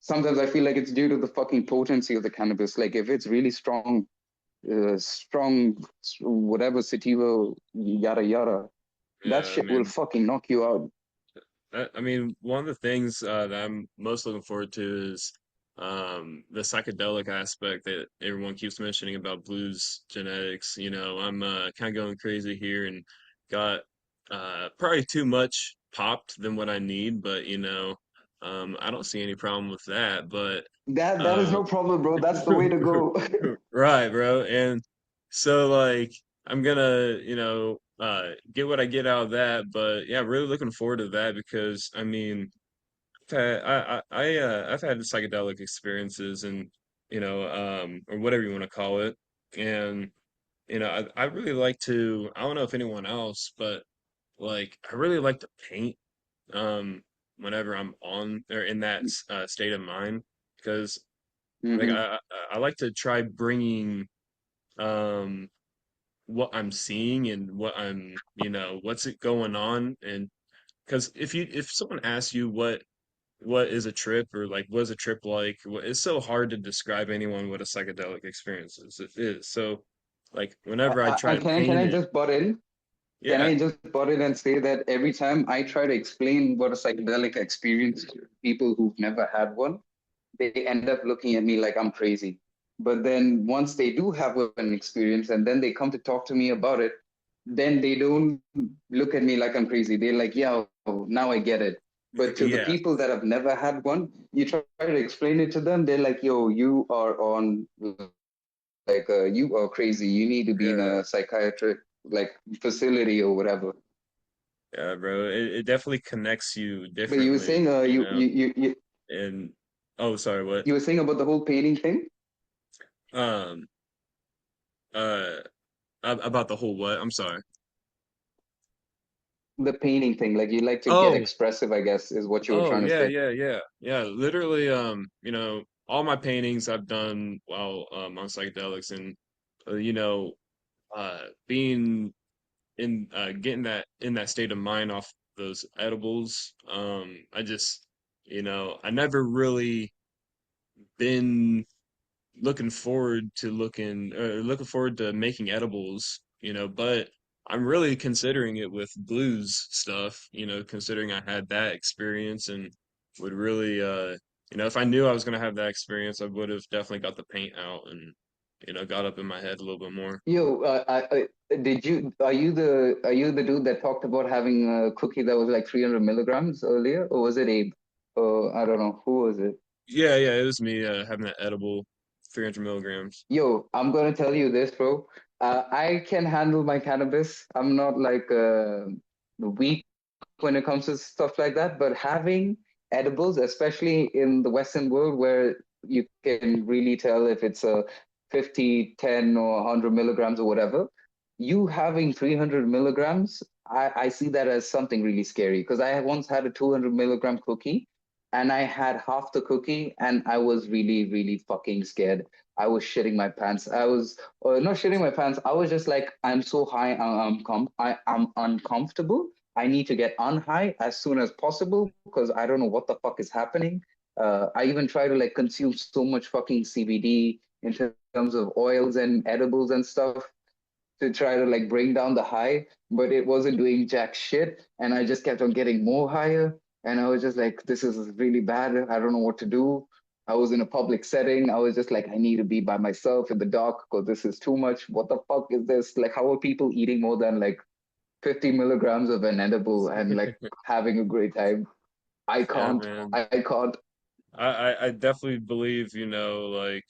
sometimes I feel like it's due to the fucking potency of the cannabis. Like if it's really strong, whatever sativa, yada yada, that Yeah, I shit will mean, fucking knock you out. I mean, one of the things that I'm most looking forward to is the psychedelic aspect that everyone keeps mentioning about blues genetics. You know, I'm kind of going crazy here and got probably too much popped than what I need, but you know, I don't see any problem with that. But That is uh, no problem, bro. That's the way to go. right, bro. And so like I'm gonna, you know, get what I get out of that, but yeah, really looking forward to that because I mean, I've had psychedelic experiences and you know, or whatever you want to call it. And you know, I really like to, I don't know if anyone else, but like I really like to paint um whenever I'm on or in that state of mind because like Hmm. I like to try bringing um what I'm seeing and what I'm, you know, what's it going on and because if someone asks you what is a trip or like what is a trip like, it's so hard to describe anyone what a psychedelic experience is. It is. So like whenever I try to Can paint I it, just butt in? Can yeah, I just butt in and say that every time I try to explain what a psychedelic experience to people who've never had one, they end up looking at me like I'm crazy. But then once they do have an experience and then they come to talk to me about it, then they don't look at me like I'm crazy. They're like, yeah, oh, now I get it. But to the yeah, people that have never had one, you try to explain it to them, they're like, yo, you are on, like, you are crazy. You need to be in yeah, a psychiatric like facility or whatever. yeah, bro. It definitely connects you But you were differently, saying, you know. you And oh, sorry, what? you were saying about the whole painting thing. Um, uh, about the whole what? I'm sorry. the painting thing. Like you like to get Oh, expressive, I guess, is what you were oh trying to yeah, say. yeah, yeah, yeah. Literally, all my paintings I've done while on psychedelics, and you know, being in getting that in that state of mind off those edibles. I just, I never really been looking forward to making edibles, but I'm really considering it with blues stuff, considering I had that experience and would really if I knew I was gonna have that experience, I would have definitely got the paint out and got up in my head a little bit more. Yo, did you are you the dude that talked about having a cookie that was like 300 milligrams earlier, or was it Abe? I don't know who was it. Yeah, yeah, it was me having that edible 300 milligrams. Yo, I'm gonna tell you this, bro. I can handle my cannabis. I'm not like weak when it comes to stuff like that, but having edibles, especially in the Western world where you can really tell if it's a 50, 10, or 100 milligrams or whatever, you having 300 milligrams, I see that as something really scary because I once had a 200 milligram cookie and I had half the cookie and I was really, really fucking scared. I was shitting my pants. I was not shitting my pants. I was just like, I'm so high, I'm uncomfortable. I need to get on high as soon as possible because I don't know what the fuck is happening. I even try to like consume so much fucking CBD in terms of oils and edibles and stuff to try to like bring down the high, but it wasn't doing jack shit. And I just kept on getting more higher. And I was just like, this is really bad. I don't know what to do. I was in a public setting. I was just like, I need to be by myself in the dark because this is too much. What the fuck is this? Like, how are people eating more than like 50 milligrams of an edible and like having a great time? I Yeah, can't. man. I can't. I definitely believe, like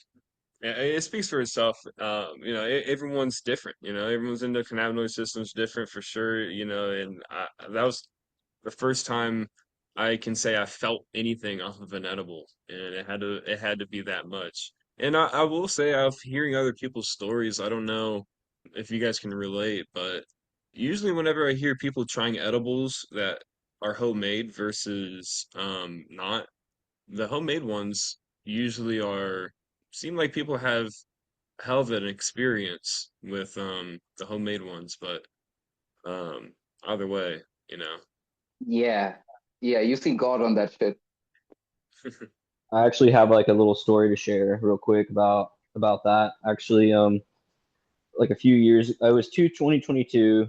it speaks for itself. Everyone's different, everyone's endocannabinoid system's different for sure, and that was the first time I can say I felt anything off of an edible, and it had to be that much. And I will say I've hearing other people's stories. I don't know if you guys can relate, but usually whenever I hear people trying edibles that are homemade versus not, the homemade ones usually seem like people have hell of an experience with the homemade ones, but um either way, you know. Yeah. Yeah. You see God on that shit. I actually have like a little story to share real quick about that. Actually, like a few years, I was 2022,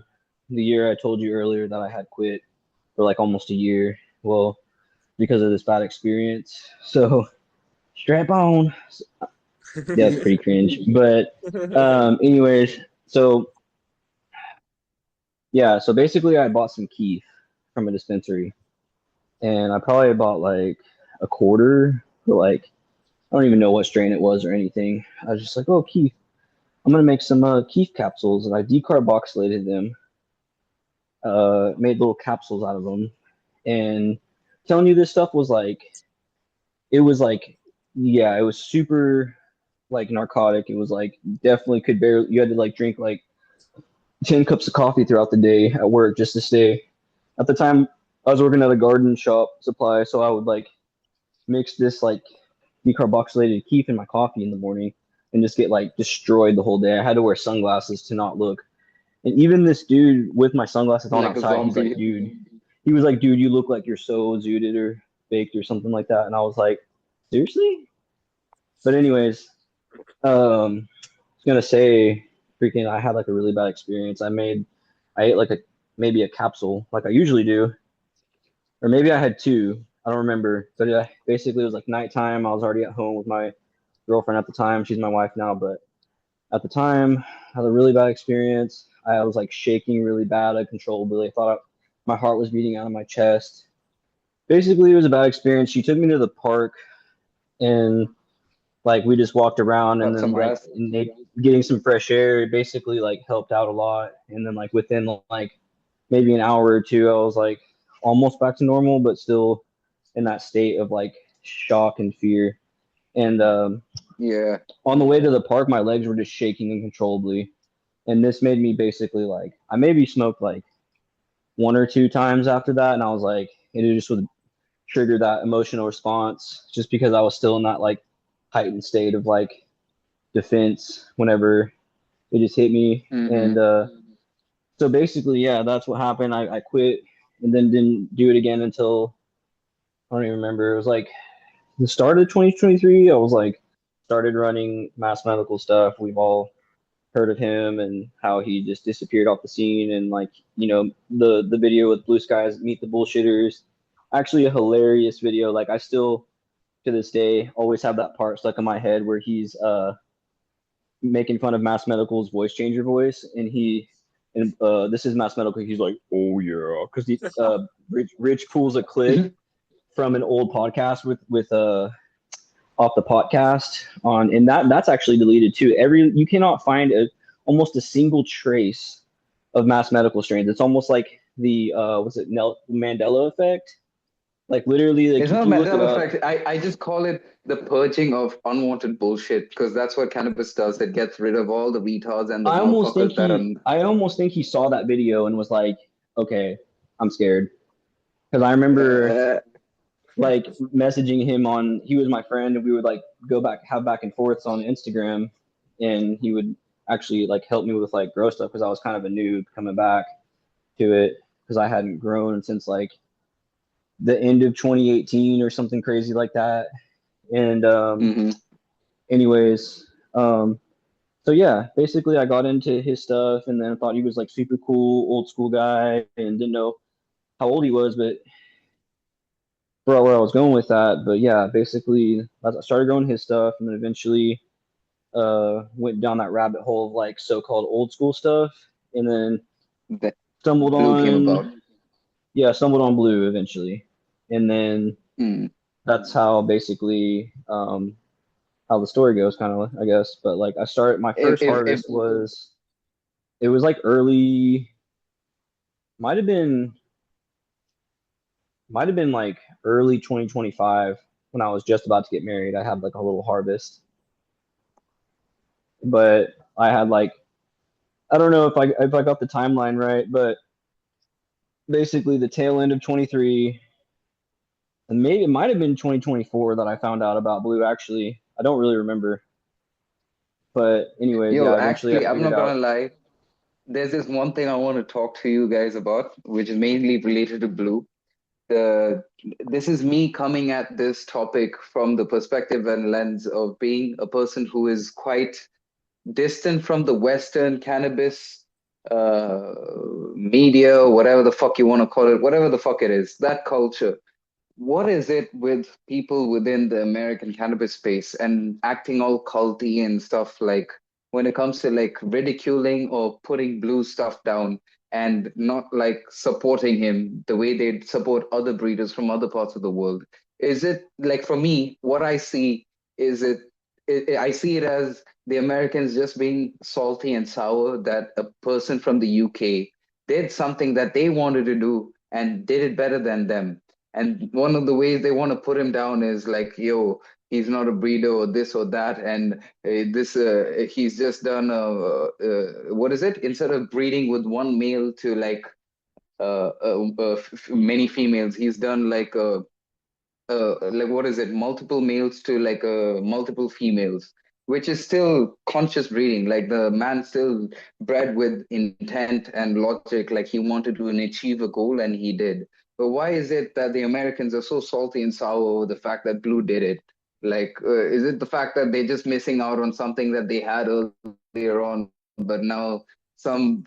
the year I told you earlier that I had quit for like almost a year. Well, because of this bad experience. So strap on. That's pretty cringe. But anyways, so yeah, so basically I bought some Keef from a dispensary, and I probably bought like a quarter for like I don't even know what strain it was or anything. I was just like, oh, Keef, I'm gonna make some Keef capsules, and I decarboxylated them, made little capsules out of them, and telling you this stuff was like, it was like, yeah, it was super like narcotic. It was like definitely could barely. You had to like drink like 10 cups of coffee throughout the day at work just to stay. At the time, I was working at a garden shop supply, so I would like mix this like decarboxylated keef in my coffee in the morning and just get like destroyed the whole day. I had to wear sunglasses to not look. And even this dude with my sunglasses on Like a outside, he's like, zombie. dude, he was like, dude, you look like you're so zooted or baked or something like that. And I was like, seriously? But anyways, I was gonna say, freaking, I had like a really bad experience. I ate like maybe a capsule like I usually do, or maybe I had two. I don't remember, but basically it was like nighttime. I was already at home with my girlfriend at the time. She's my wife now, but at the time, I had a really bad experience. I was like shaking really bad, uncontrollably. I thought my heart was beating out of my chest. Basically, it was a bad experience. She took me to the park, and like we just walked around, and Cut then some like grass. getting some fresh air. It basically like helped out a lot. And then like within like maybe an hour or two, I was like almost back to normal, but still in that state of like shock and fear. And Yeah. on the way to the park, my legs were just shaking uncontrollably. And this made me basically like, I maybe smoked like one or two times after that, and I was like, it just would trigger that emotional response just because I was still in that like heightened state of like defense whenever it just hit me. And Mm-hmm. so basically, yeah, that's what happened. I quit and then didn't do it again until I don't even remember. It was like the start of 2023. I was like started running mass medical stuff. We've all heard of him and how he just disappeared off the scene, and like the video with Blue Skies Meet the Bullshitters, actually a hilarious video. Like I still to this day always have that part stuck in my head where he's making fun of Mass Medical's voice changer voice, and this is Mass Medical. He's like, oh yeah, because Rich pulls a clip from an old podcast with off the podcast on, and that's actually deleted too. You cannot find almost a single trace of Mass Medical strains. It's almost like the was it Mandela effect? Like literally, like It's if not a you look it Mandela up, effect. I just call it the purging of unwanted bullshit because that's what cannabis does. It gets rid of all the retards and the motherfuckers that are. I almost think he saw that video and was like, okay, I'm scared. Because I remember Uh, like messaging him on, he was my friend, and we would like have back and forths on Instagram, and he would actually like help me with like grow stuff because I was kind of a noob coming back to it because I hadn't grown since like the end of 2018 or something crazy like that. And mhm. anyways, so yeah, basically I got into his stuff and then I thought he was like super cool, old school guy, and didn't know how old he was, but forgot where I was going with that. But yeah, basically I started growing his stuff and then eventually went down that rabbit hole of like so-called old school stuff, and then The stumbled blue came on about. stumbled on blue eventually. And then Mm. that's how basically how the story goes kind of, I guess. But like I started my first If harvest was it was like early, might have been like early 2025 when I was just about to get married. I had like a little harvest, but I had like I don't know if I got the timeline right, but basically the tail end of 23, and maybe it might have been 2024 that I found out about blue. Actually, I don't really remember. But anyways, yo, yeah, eventually I actually, I'm figured not out. gonna lie. There's this one thing I want to talk to you guys about, which is mainly related to blue. The this is me coming at this topic from the perspective and lens of being a person who is quite distant from the Western cannabis uh, media, whatever the fuck you want to call it, whatever the fuck it is, that culture. What is it with people within the American cannabis space and acting all culty and stuff like when it comes to like ridiculing or putting blue stuff down and not like supporting him the way they support other breeders from other parts of the world? Is it like for me, what I see is I see it as the Americans just being salty and sour that a person from the UK did something that they wanted to do and did it better than them, and one of the ways they want to put him down is like, yo, he's not a breeder or this or that. And this, he's just done, what is it? Instead of breeding with one male to like many females, he's done like what is it, multiple males to like multiple females, which is still conscious breeding. Like the man still bred with intent and logic, like he wanted to achieve a goal and he did. But why is it that the Americans are so salty and sour over the fact that blue did it? Like is it the fact that they're just missing out on something that they had earlier on, but now some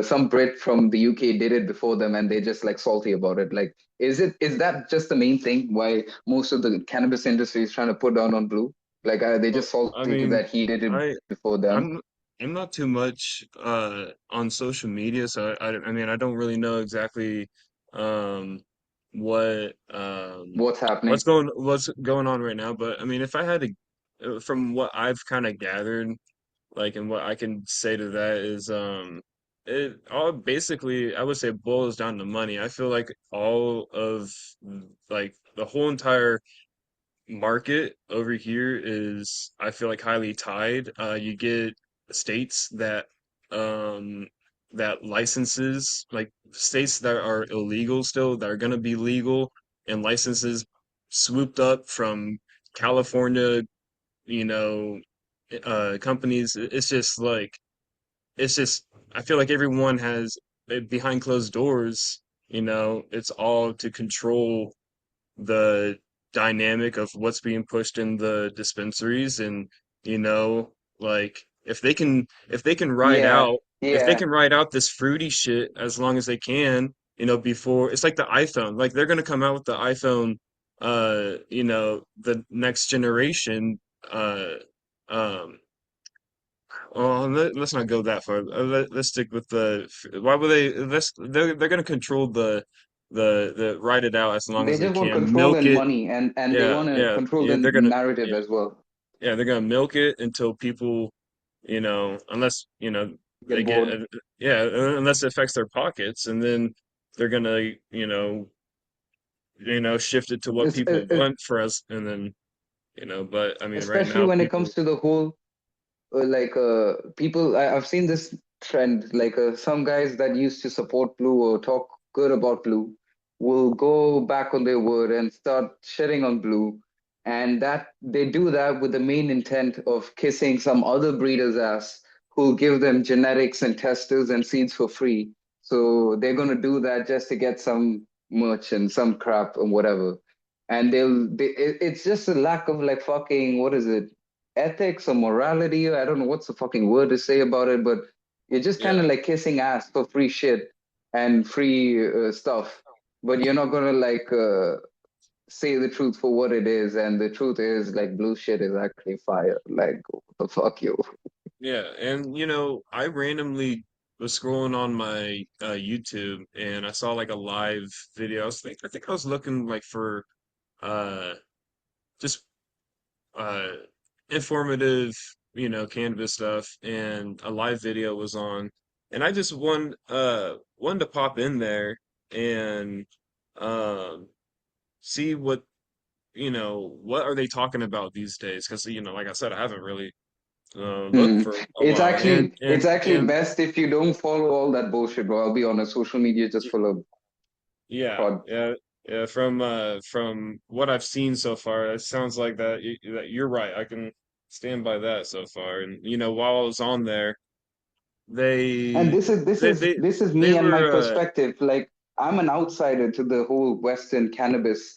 some Brit from the UK did it before them and they're just like salty about it? Like is that just the main thing why most of the cannabis industry is trying to put down on blue? Like, are they Well, just I salty mean, that he did it I before them? I'm I'm not too much on social media, so I mean I don't really know exactly um what What's happening? what's going on right now. But I mean, if I had to, from what I've kind of gathered, like, and what I can say to that is it all basically I would say boils down to money. I feel like all of like the whole entire market over here is, I feel like, highly tied. You get states that um that licenses, like states that are illegal still, that are going to be legal, and licenses swooped up from California, you know, companies. It's just like, it's just, I feel like everyone has behind closed doors, it's all to control the dynamic of what's being pushed in the dispensaries. And you know like if they can ride Yeah, out if they yeah. can ride out this fruity shit as long as they can, before it's like the iPhone, like they're going to come out with the iPhone, the next generation, uh um well, let's not go that far. Let's stick with why would they're going to control the ride it out as long They as they just want can, control milk and it. money, and they Yeah, want to yeah, control yeah. the They're gonna, narrative yeah, as well. yeah. They're gonna milk it until people, unless they Get get, bored. yeah, unless it affects their pockets, and then they're gonna, shift it to what people It's want for us, and then, But I mean, right especially now, when it people, comes to the whole people. I've seen this trend, like some guys that used to support blue or talk good about blue will go back on their word and start shitting on blue, and that they do that with the main intent of kissing some other breeder's ass who'll give them genetics and testers and seeds for free. So they're going to do that just to get some merch and some crap and whatever. And it's just a lack of like fucking, what is it, ethics or morality. I don't know what's the fucking word to say about it, but you're just kind yeah, of like kissing ass for free shit and free stuff. But you're not gonna like say the truth for what it is, and the truth is like blue shit is actually fire. Like what the fuck, yo. yeah, and I randomly was scrolling on my YouTube, and I saw like a live video. I think I was looking like for uh just uh informative, cannabis stuff, and a live video was on, and I just wanted to pop in there and um see what are they talking about these days, because like I said, I haven't really looked Hmm. for a while, It's actually and best if you don't follow all that bullshit, bro. I'll be honest. Social media is just full of yeah, fraud. yeah, yeah. From what I've seen so far, it sounds like that you're right. I can stand by that so far. And while I was on there, And they this is this they is they this is they me and my were perspective. Like I'm an outsider to the whole Western cannabis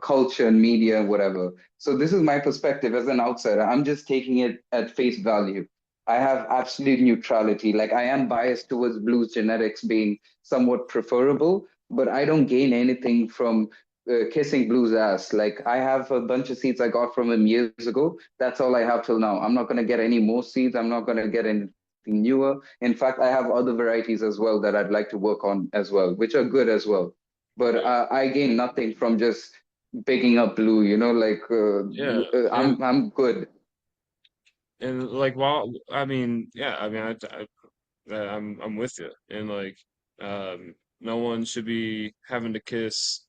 culture and media and whatever. So this is my perspective as an outsider. I'm just taking it at face value. I have absolute neutrality. Like I am biased towards blues genetics being somewhat preferable, but I don't gain anything from kissing blues ass. Like I have a bunch of seeds I got from him years ago. That's all I have till now. I'm not gonna get any more seeds. I'm not gonna get anything newer. In fact, I have other varieties as well that I'd like to work on as well, which are good as well. But yeah, I gain nothing from just picking up blue. Like yeah, and I'm good. like, while I mean, yeah, I mean, I'm with you, and like, no one should be having to kiss.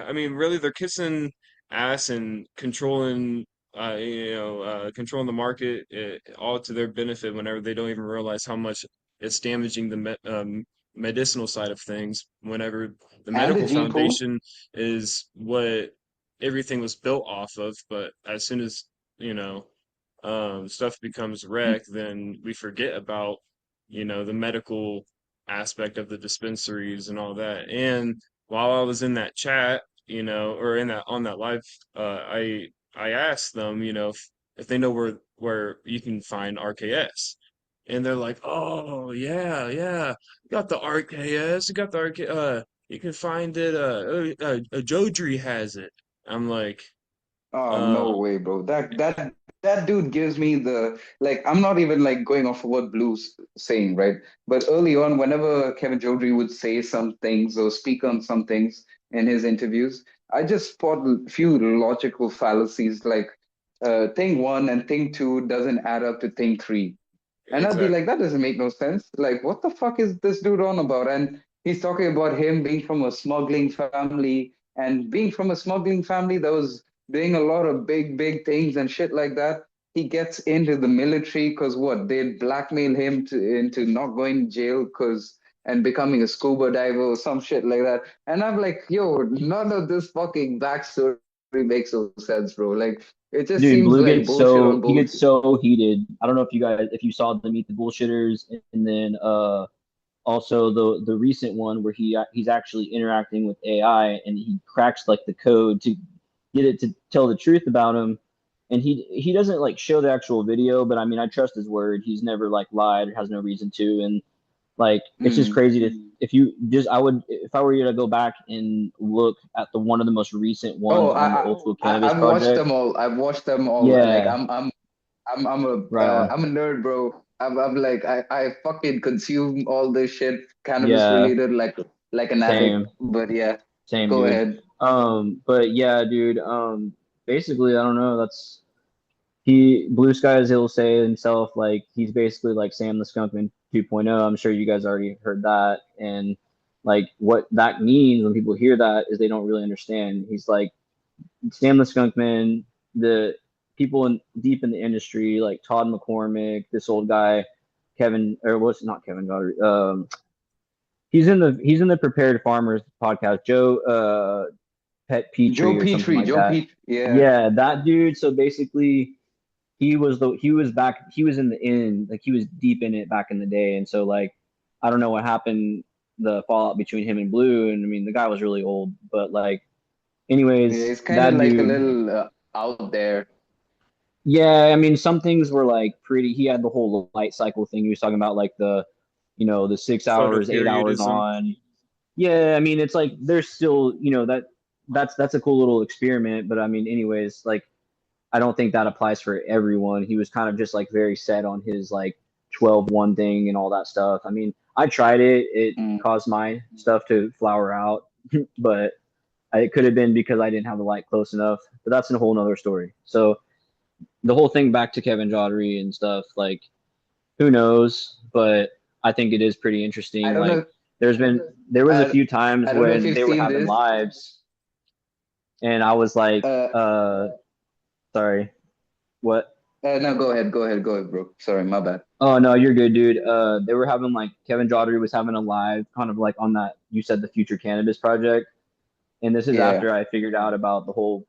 I mean, really, they're kissing ass and controlling the market, all to their benefit, whenever they don't even realize how much it's damaging the medicinal side of things. Whenever the And the medical gene pool. foundation is what everything was built off of, but as soon as you know stuff becomes rec, then we forget about, the medical aspect of the dispensaries and all that. And while I was in that chat, or in that on that live, I asked them, if they know where you can find RKS. And they're like, "Oh, yeah, yeah, got the RKS, you got the RK, you can find it, Jodrey has it." I'm like, Oh, no uh, way, bro. That dude gives me the like. I'm not even like going off of what Blue's saying, right? But early on, whenever Kevin Jodrey would say some things or speak on some things in his interviews, I just spot a few logical fallacies, like thing one and thing two doesn't add up to thing three. And I'd be like, exactly. that doesn't make no sense. Like, what the fuck is this dude on about? And he's talking about him being from a smuggling family and being from a smuggling family that was doing a lot of big, big things and shit like that. he gets into the military because what they blackmail him into not going to jail because and becoming a scuba diver or some shit like that. And I'm like, yo, none of this fucking backstory makes no sense, bro. Like it just Dude, seems Blue like gets bullshit so on he gets bullshit. so heated. I don't know if you saw the Meet the Bullshitters, and then also the recent one where he's actually interacting with AI and he cracks like the code to get it to tell the truth about him. And he doesn't like show the actual video, but I mean I trust his word. He's never like lied or has no reason to. And like it's just Mm. crazy to if you just I would if I were you to go back and look at the one of the most recent Oh, ones on the Old School Cannabis I've watched Project. them all. I've watched them all. Like Yeah, right on. I'm a nerd, bro. I'm like I fucking consume all this shit cannabis Yeah, related like an addict. same. But yeah, Same, go dude. ahead. But yeah, dude. Basically, I don't know. That's he. Blue Skies. He'll say himself like he's basically like Sam the Skunkman 2.0. I'm sure you guys already heard that, and like what that means when people hear that is they don't really understand. He's like Sam the Skunkman. The people in deep in the industry like Todd McCormick, this old guy, Kevin or what's not Kevin Goddard. He's in the Prepared Farmers podcast. Joe Pet Petrie or something like Joe that. Petrie. Yeah. Yeah, that dude. So basically, he was in the in like he was deep in it back in the day, and so like I don't know what happened the fallout between him and Blue, and I mean the guy was really old, but like Yeah, anyways, it's kind of that like a dude. little out there. Yeah, I mean some things were like pretty. He had the whole light cycle thing. He was talking about like the 6 hours, 8 hours Photoperiodism. on. Yeah, I mean it's like there's still that's a cool little experiment, but I mean anyways like I don't think that applies for everyone. He was kind of just like very set on his like 12-1 thing and all that stuff. I mean, I tried it. It Mm. caused my stuff to flower out, but it could have been because I didn't have the light close enough. But that's a whole nother story. So the whole thing back to Kevin Joddery and stuff, like who knows? But I think it is pretty I interesting. don't Like know. there was a I, few times I don't know if when you've they were seen having this. lives and I was like, Uh, sorry, what? no, go ahead, bro. Sorry, my bad. Oh no, you're good, dude. They were having like Kevin Joddery was having a live kind of like on that you said the Future Cannabis Project, and this is Yeah. after I figured out about the whole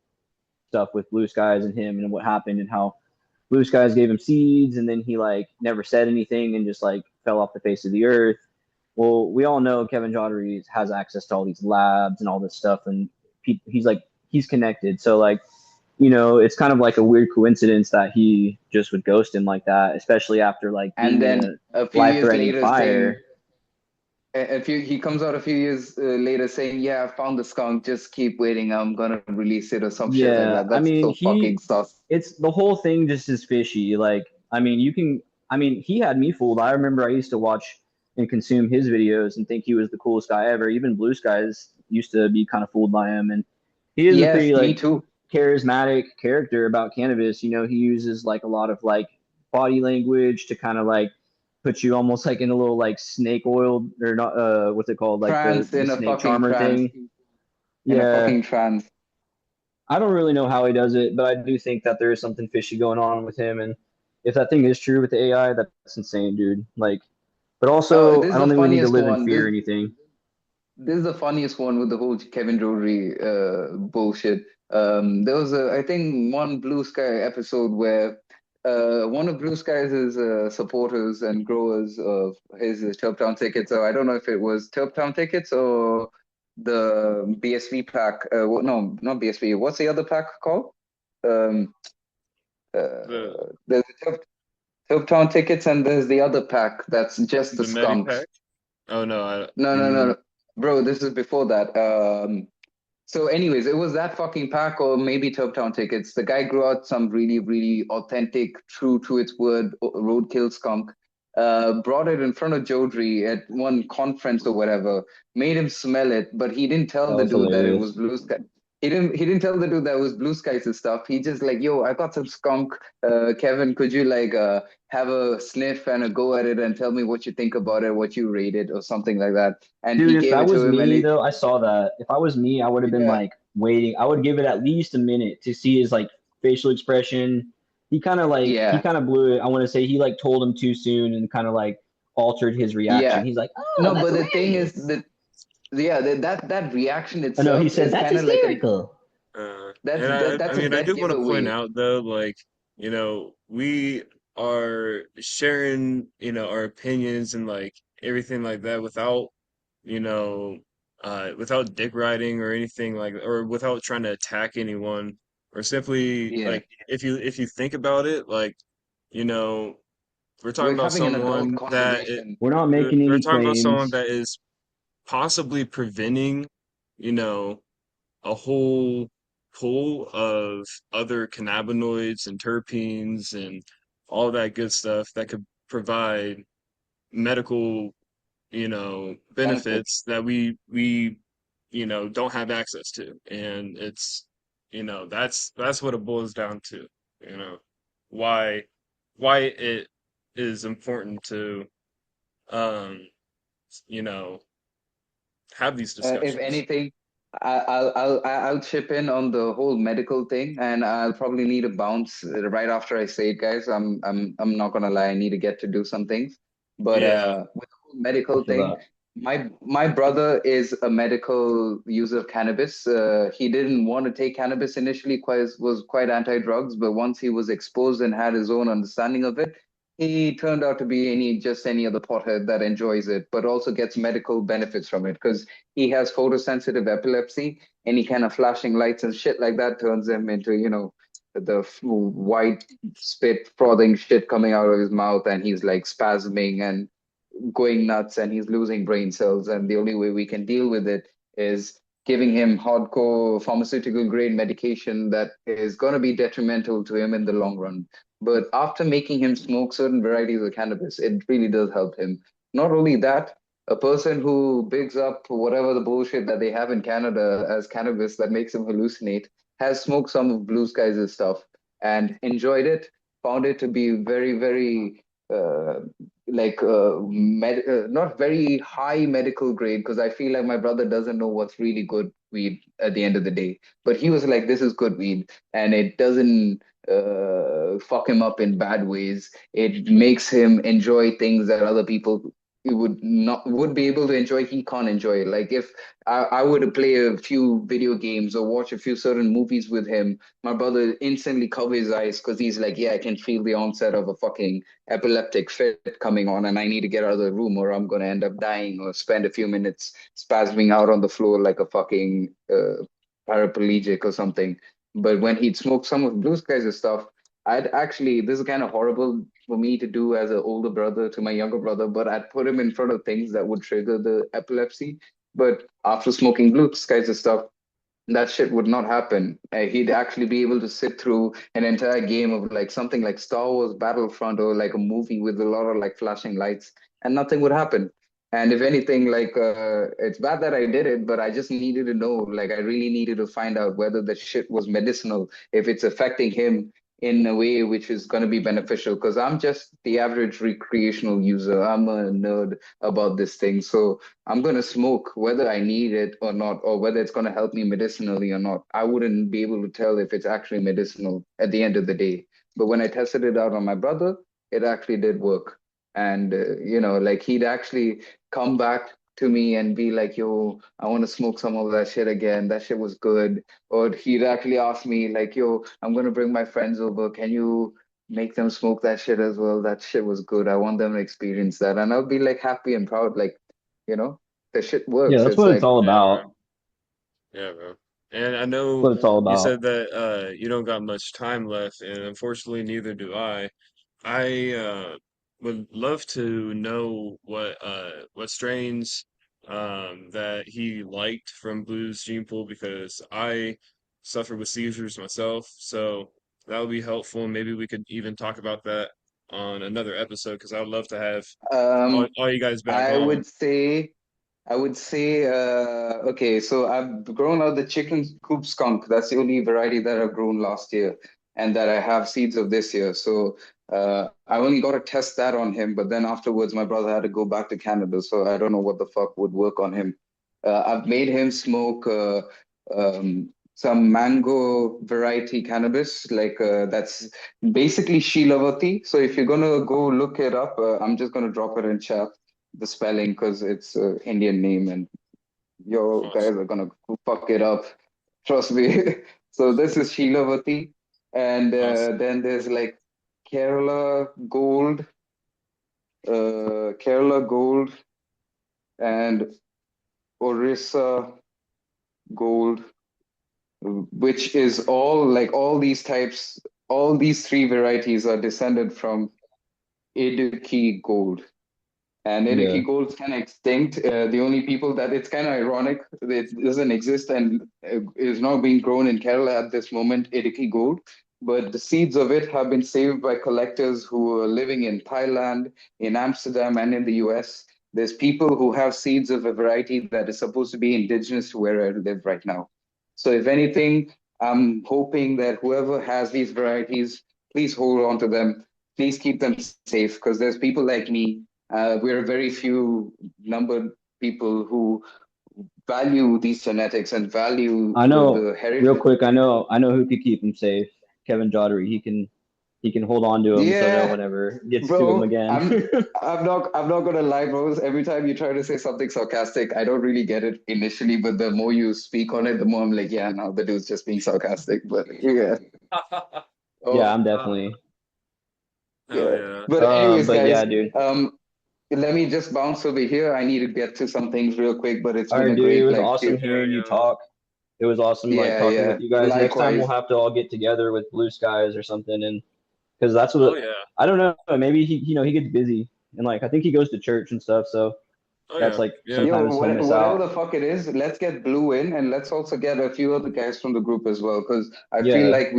stuff with Blue Skies and him and what happened and how Blue Skies gave him seeds and then he like never said anything and just like fell off the face of the earth. Well, we all know Kevin Joddery has access to all these labs and all this stuff, and he's like he's connected. So like it's kind of like a weird coincidence that he just would ghost him like that, especially after like And being in then a a few years life-threatening later saying, fire. he comes out a few years later saying, "Yeah, I found the skunk. Just keep waiting. I'm gonna release it or some shit like Yeah, that." I That's mean, so fucking sus. it's the whole thing just is fishy. Like, I mean, he had me fooled. I remember I used to watch and consume his videos and think he was the coolest guy ever. Even Blue Skies used to be kind of fooled by him, and he is a pretty Yes, me like too. charismatic character about cannabis. He uses like a lot of like body language to kind of like put you almost like in a little like snake oil or not what's it called like Trance the in a snake fucking charmer trance thing. in a Yeah, fucking trance. I don't really know how he does it, but I do think that there is something fishy going on with him. And if that thing is true with the AI, that's insane, dude. Like, but Oh, also, this I is don't the think we need to funniest live in one. fear or anything. This is the funniest one with the whole Kevin Jory bullshit. There was I think one Blue Sky episode where one of Blue Sky's supporters and growers of his Turptown tickets. So I don't know if it was Turptown tickets or the BSV pack. No, not BSV. What's the other pack called? Um, The there's the Turptown tickets and there's the other pack that's just the the skunks. Medipack. Oh no, No. Bro, this is before that. So, anyways, it was that fucking pack or maybe Turptown tickets. The guy grew out some really, really authentic, true to its word roadkill skunk. Brought it in front of Jodri at one conference or whatever. Made him smell it, but he didn't tell That the was dude that it hilarious. was blue sky. He didn't tell the dude that it was blue skies and stuff. He just like, yo, I got some skunk. Kevin, could you like have a sniff and a go at it and tell me what you think about it, what you rate it, or something like that? And Dude, he if gave that it was to him, and me it though, I saw that. If I was me, I would have been yeah. like waiting. I would give it at least a minute to see his like facial expression, he kind of like he Yeah, kind of blew it. I want to say he like told him too soon and kind of like altered his reaction. yeah. He's like, "Oh, No, that's but the thing is hilarious." that yeah, that reaction Oh no, he itself said is that's kind of like a hysterical. And I that's a mean, I dead do want to point giveaway. out though, like, we are sharing, our opinions and like everything like that without, you know, without dick riding or anything like, or without trying to attack anyone, or simply Yeah, like, if you think about it, like, you know, we're talking we're about having an adult someone conversation. We're not making we're any talking about someone claims. that is possibly preventing, you know, a whole pool of other cannabinoids and terpenes and all that good stuff that could provide medical, Benefits. benefits that we don't have access to. And it's, that's what it boils down to, you know, why why it is important to um, you know, have these If discussions. anything, I'll chip in on the whole medical thing, and I'll probably need a bounce right after I say it, guys. I'm not gonna lie, I need to get to do some things. But Yeah. with the whole medical I feel thing, that. my brother is a medical user of cannabis. He didn't want to take cannabis initially, was quite anti-drugs, but once he was exposed and had his own understanding of it, he turned out to be just any other pothead that enjoys it, but also gets medical benefits from it because he has photosensitive epilepsy, any kind of flashing lights and shit like that turns him into, the white spit frothing shit coming out of his mouth, and he's like spasming and going nuts, and he's losing brain cells. And the only way we can deal with it is giving him hardcore pharmaceutical grade medication that is going to be detrimental to him in the long run. But after making him smoke certain varieties of cannabis, it really does help him. Not only that, a person who bigs up whatever the bullshit that they have in Canada as cannabis that makes him hallucinate has smoked some of Blue Skies' stuff and enjoyed it, found it to be very, very not very high medical grade, because I feel like my brother doesn't know what's really good weed at the end of the day. But he was like, this is good weed, and it doesn't fuck him up in bad ways. It makes him enjoy things that other people would be able to enjoy. He can't enjoy it. Like if I were to play a few video games or watch a few certain movies with him, my brother instantly covers his eyes because he's like, yeah, I can feel the onset of a fucking epileptic fit coming on, and I need to get out of the room or I'm going to end up dying or spend a few minutes spasming out on the floor like a fucking paraplegic or something. But when he'd smoke some of Blue Skies' stuff, this is kind of horrible for me to do as an older brother to my younger brother, but I'd put him in front of things that would trigger the epilepsy. But after smoking Blue Skies' stuff, that shit would not happen. He'd actually be able to sit through an entire game of like something like Star Wars Battlefront or like a movie with a lot of like flashing lights, and nothing would happen. And if anything, like it's bad that I did it, but I just needed to know, like I really needed to find out whether the shit was medicinal, if it's affecting him in a way which is going to be beneficial. Because I'm just the average recreational user. I'm a nerd about this thing, so I'm going to smoke whether I need it or not, or whether it's going to help me medicinally or not. I wouldn't be able to tell if it's actually medicinal at the end of the day. But when I tested it out on my brother, it actually did work. And, like he'd actually come back to me and be like, yo, I want to smoke some of that shit again. That shit was good. Or he'd actually ask me, like, yo, I'm going to bring my friends over. Can you make them smoke that shit as well? That shit was good. I want them to experience that. And I'll be like happy and proud, like, you know the shit Yeah, works. that's It's what it's like all Yeah, man. about. Yeah, bro. And I That's know what it's all you about. said that you don't got much time left, and unfortunately neither do I. I would love to know what strains that he liked from Blues Gene Pool, because I suffer with seizures myself, so that would be helpful. Maybe we could even talk about that on another episode, because I would love to have all, um all you guys back I on. would say okay, so I've grown out the chicken coop skunk. That's the only variety that I've grown last year and that I have seeds of this year. So I only got to test that on him, but then afterwards my brother had to go back to Canada, so I don't know what the fuck would work on him. I've made him smoke some mango variety cannabis, like that's basically Shilavati. So if you're gonna go look it up, I'm just gonna drop it in chat, the spelling, because it's an Indian name and your guys Awesome. are gonna fuck it up. Trust me. So this is Shilavati, and Awesome. then there's like Kerala Gold, Kerala Gold, and Orissa Gold, which is all like all these types, all these three varieties are descended from Idiki Gold. And Yeah. Idiki Gold's kind of extinct. The only people that it's kind of ironic, it doesn't exist and is not being grown in Kerala at this moment, Idiki Gold. But the seeds of it have been saved by collectors who are living in Thailand, in Amsterdam, and in the US. There's people who have seeds of a variety that is supposed to be indigenous to where I live right now. So if anything, I'm hoping that whoever has these varieties, please hold on to them. Please keep them safe because there's people like me. We're very few numbered people who value these genetics and value I know. the Real heritage. quick, I know who could keep him safe. Kevin Joddery. He can hold on to him so no Yeah, one ever gets to him bro. again. I'm not gonna lie, bro. Every time you try to say something sarcastic, I don't really get it initially, but the more you speak on it, the more I'm like, yeah, no, the dude's just being sarcastic. But yeah. Yeah, Oh, I'm definitely. Hell yeah. yeah. But anyways, But guys, yeah, dude. let me just bounce over here. I need to get to some things real quick, but it's All been right, a dude. It great was like awesome few. Yeah, hearing you yeah. talk. It was awesome like Yeah, talking with yeah. you guys. Next time we'll Likewise. have to all get together with Blue Skies or something, and because that's Oh what yeah. I don't know. Maybe he gets busy and like I think he goes to church and stuff. So Oh that's yeah. like Yeah. Yo, sometimes he'll miss whatever out. the fuck it is, let's get Blue in and let's also get a few other guys from the group as well, because I feel Yeah, like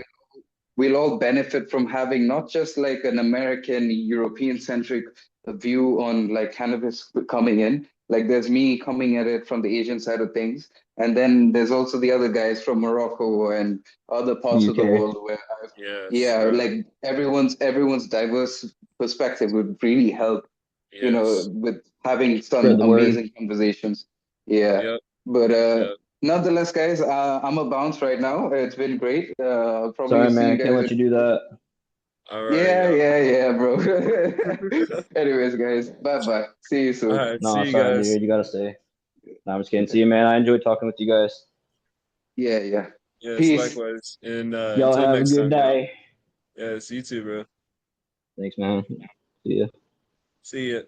we'll all benefit from having not just like an American, European centric view on like cannabis coming in. Like there's me coming at it from the Asian side of things. And then there's also the other guys from Morocco and other parts of the UK. world where Yes. yeah, Right. like everyone's diverse perspective would really help, Yes. with having Spread some the word. amazing conversations. Yeah. Yep. But Yep. nonetheless, guys, I'm a bounce right now. It's been great. Probably Sorry, see man. you I can't guys. let you do that. Alrighty. Yeah, Yep. yeah, yeah, bro. Anyways, guys, bye bye. See you All soon. right. See No, you sorry, guys. dude. You gotta stay. No, I'm just kidding. See you, man. I enjoyed talking with you guys. Yeah, yeah. Yes. Peace. Likewise. And Y'all until have a next good time, y'all. day. Yes. You too, bro. Thanks, man. See ya. See ya.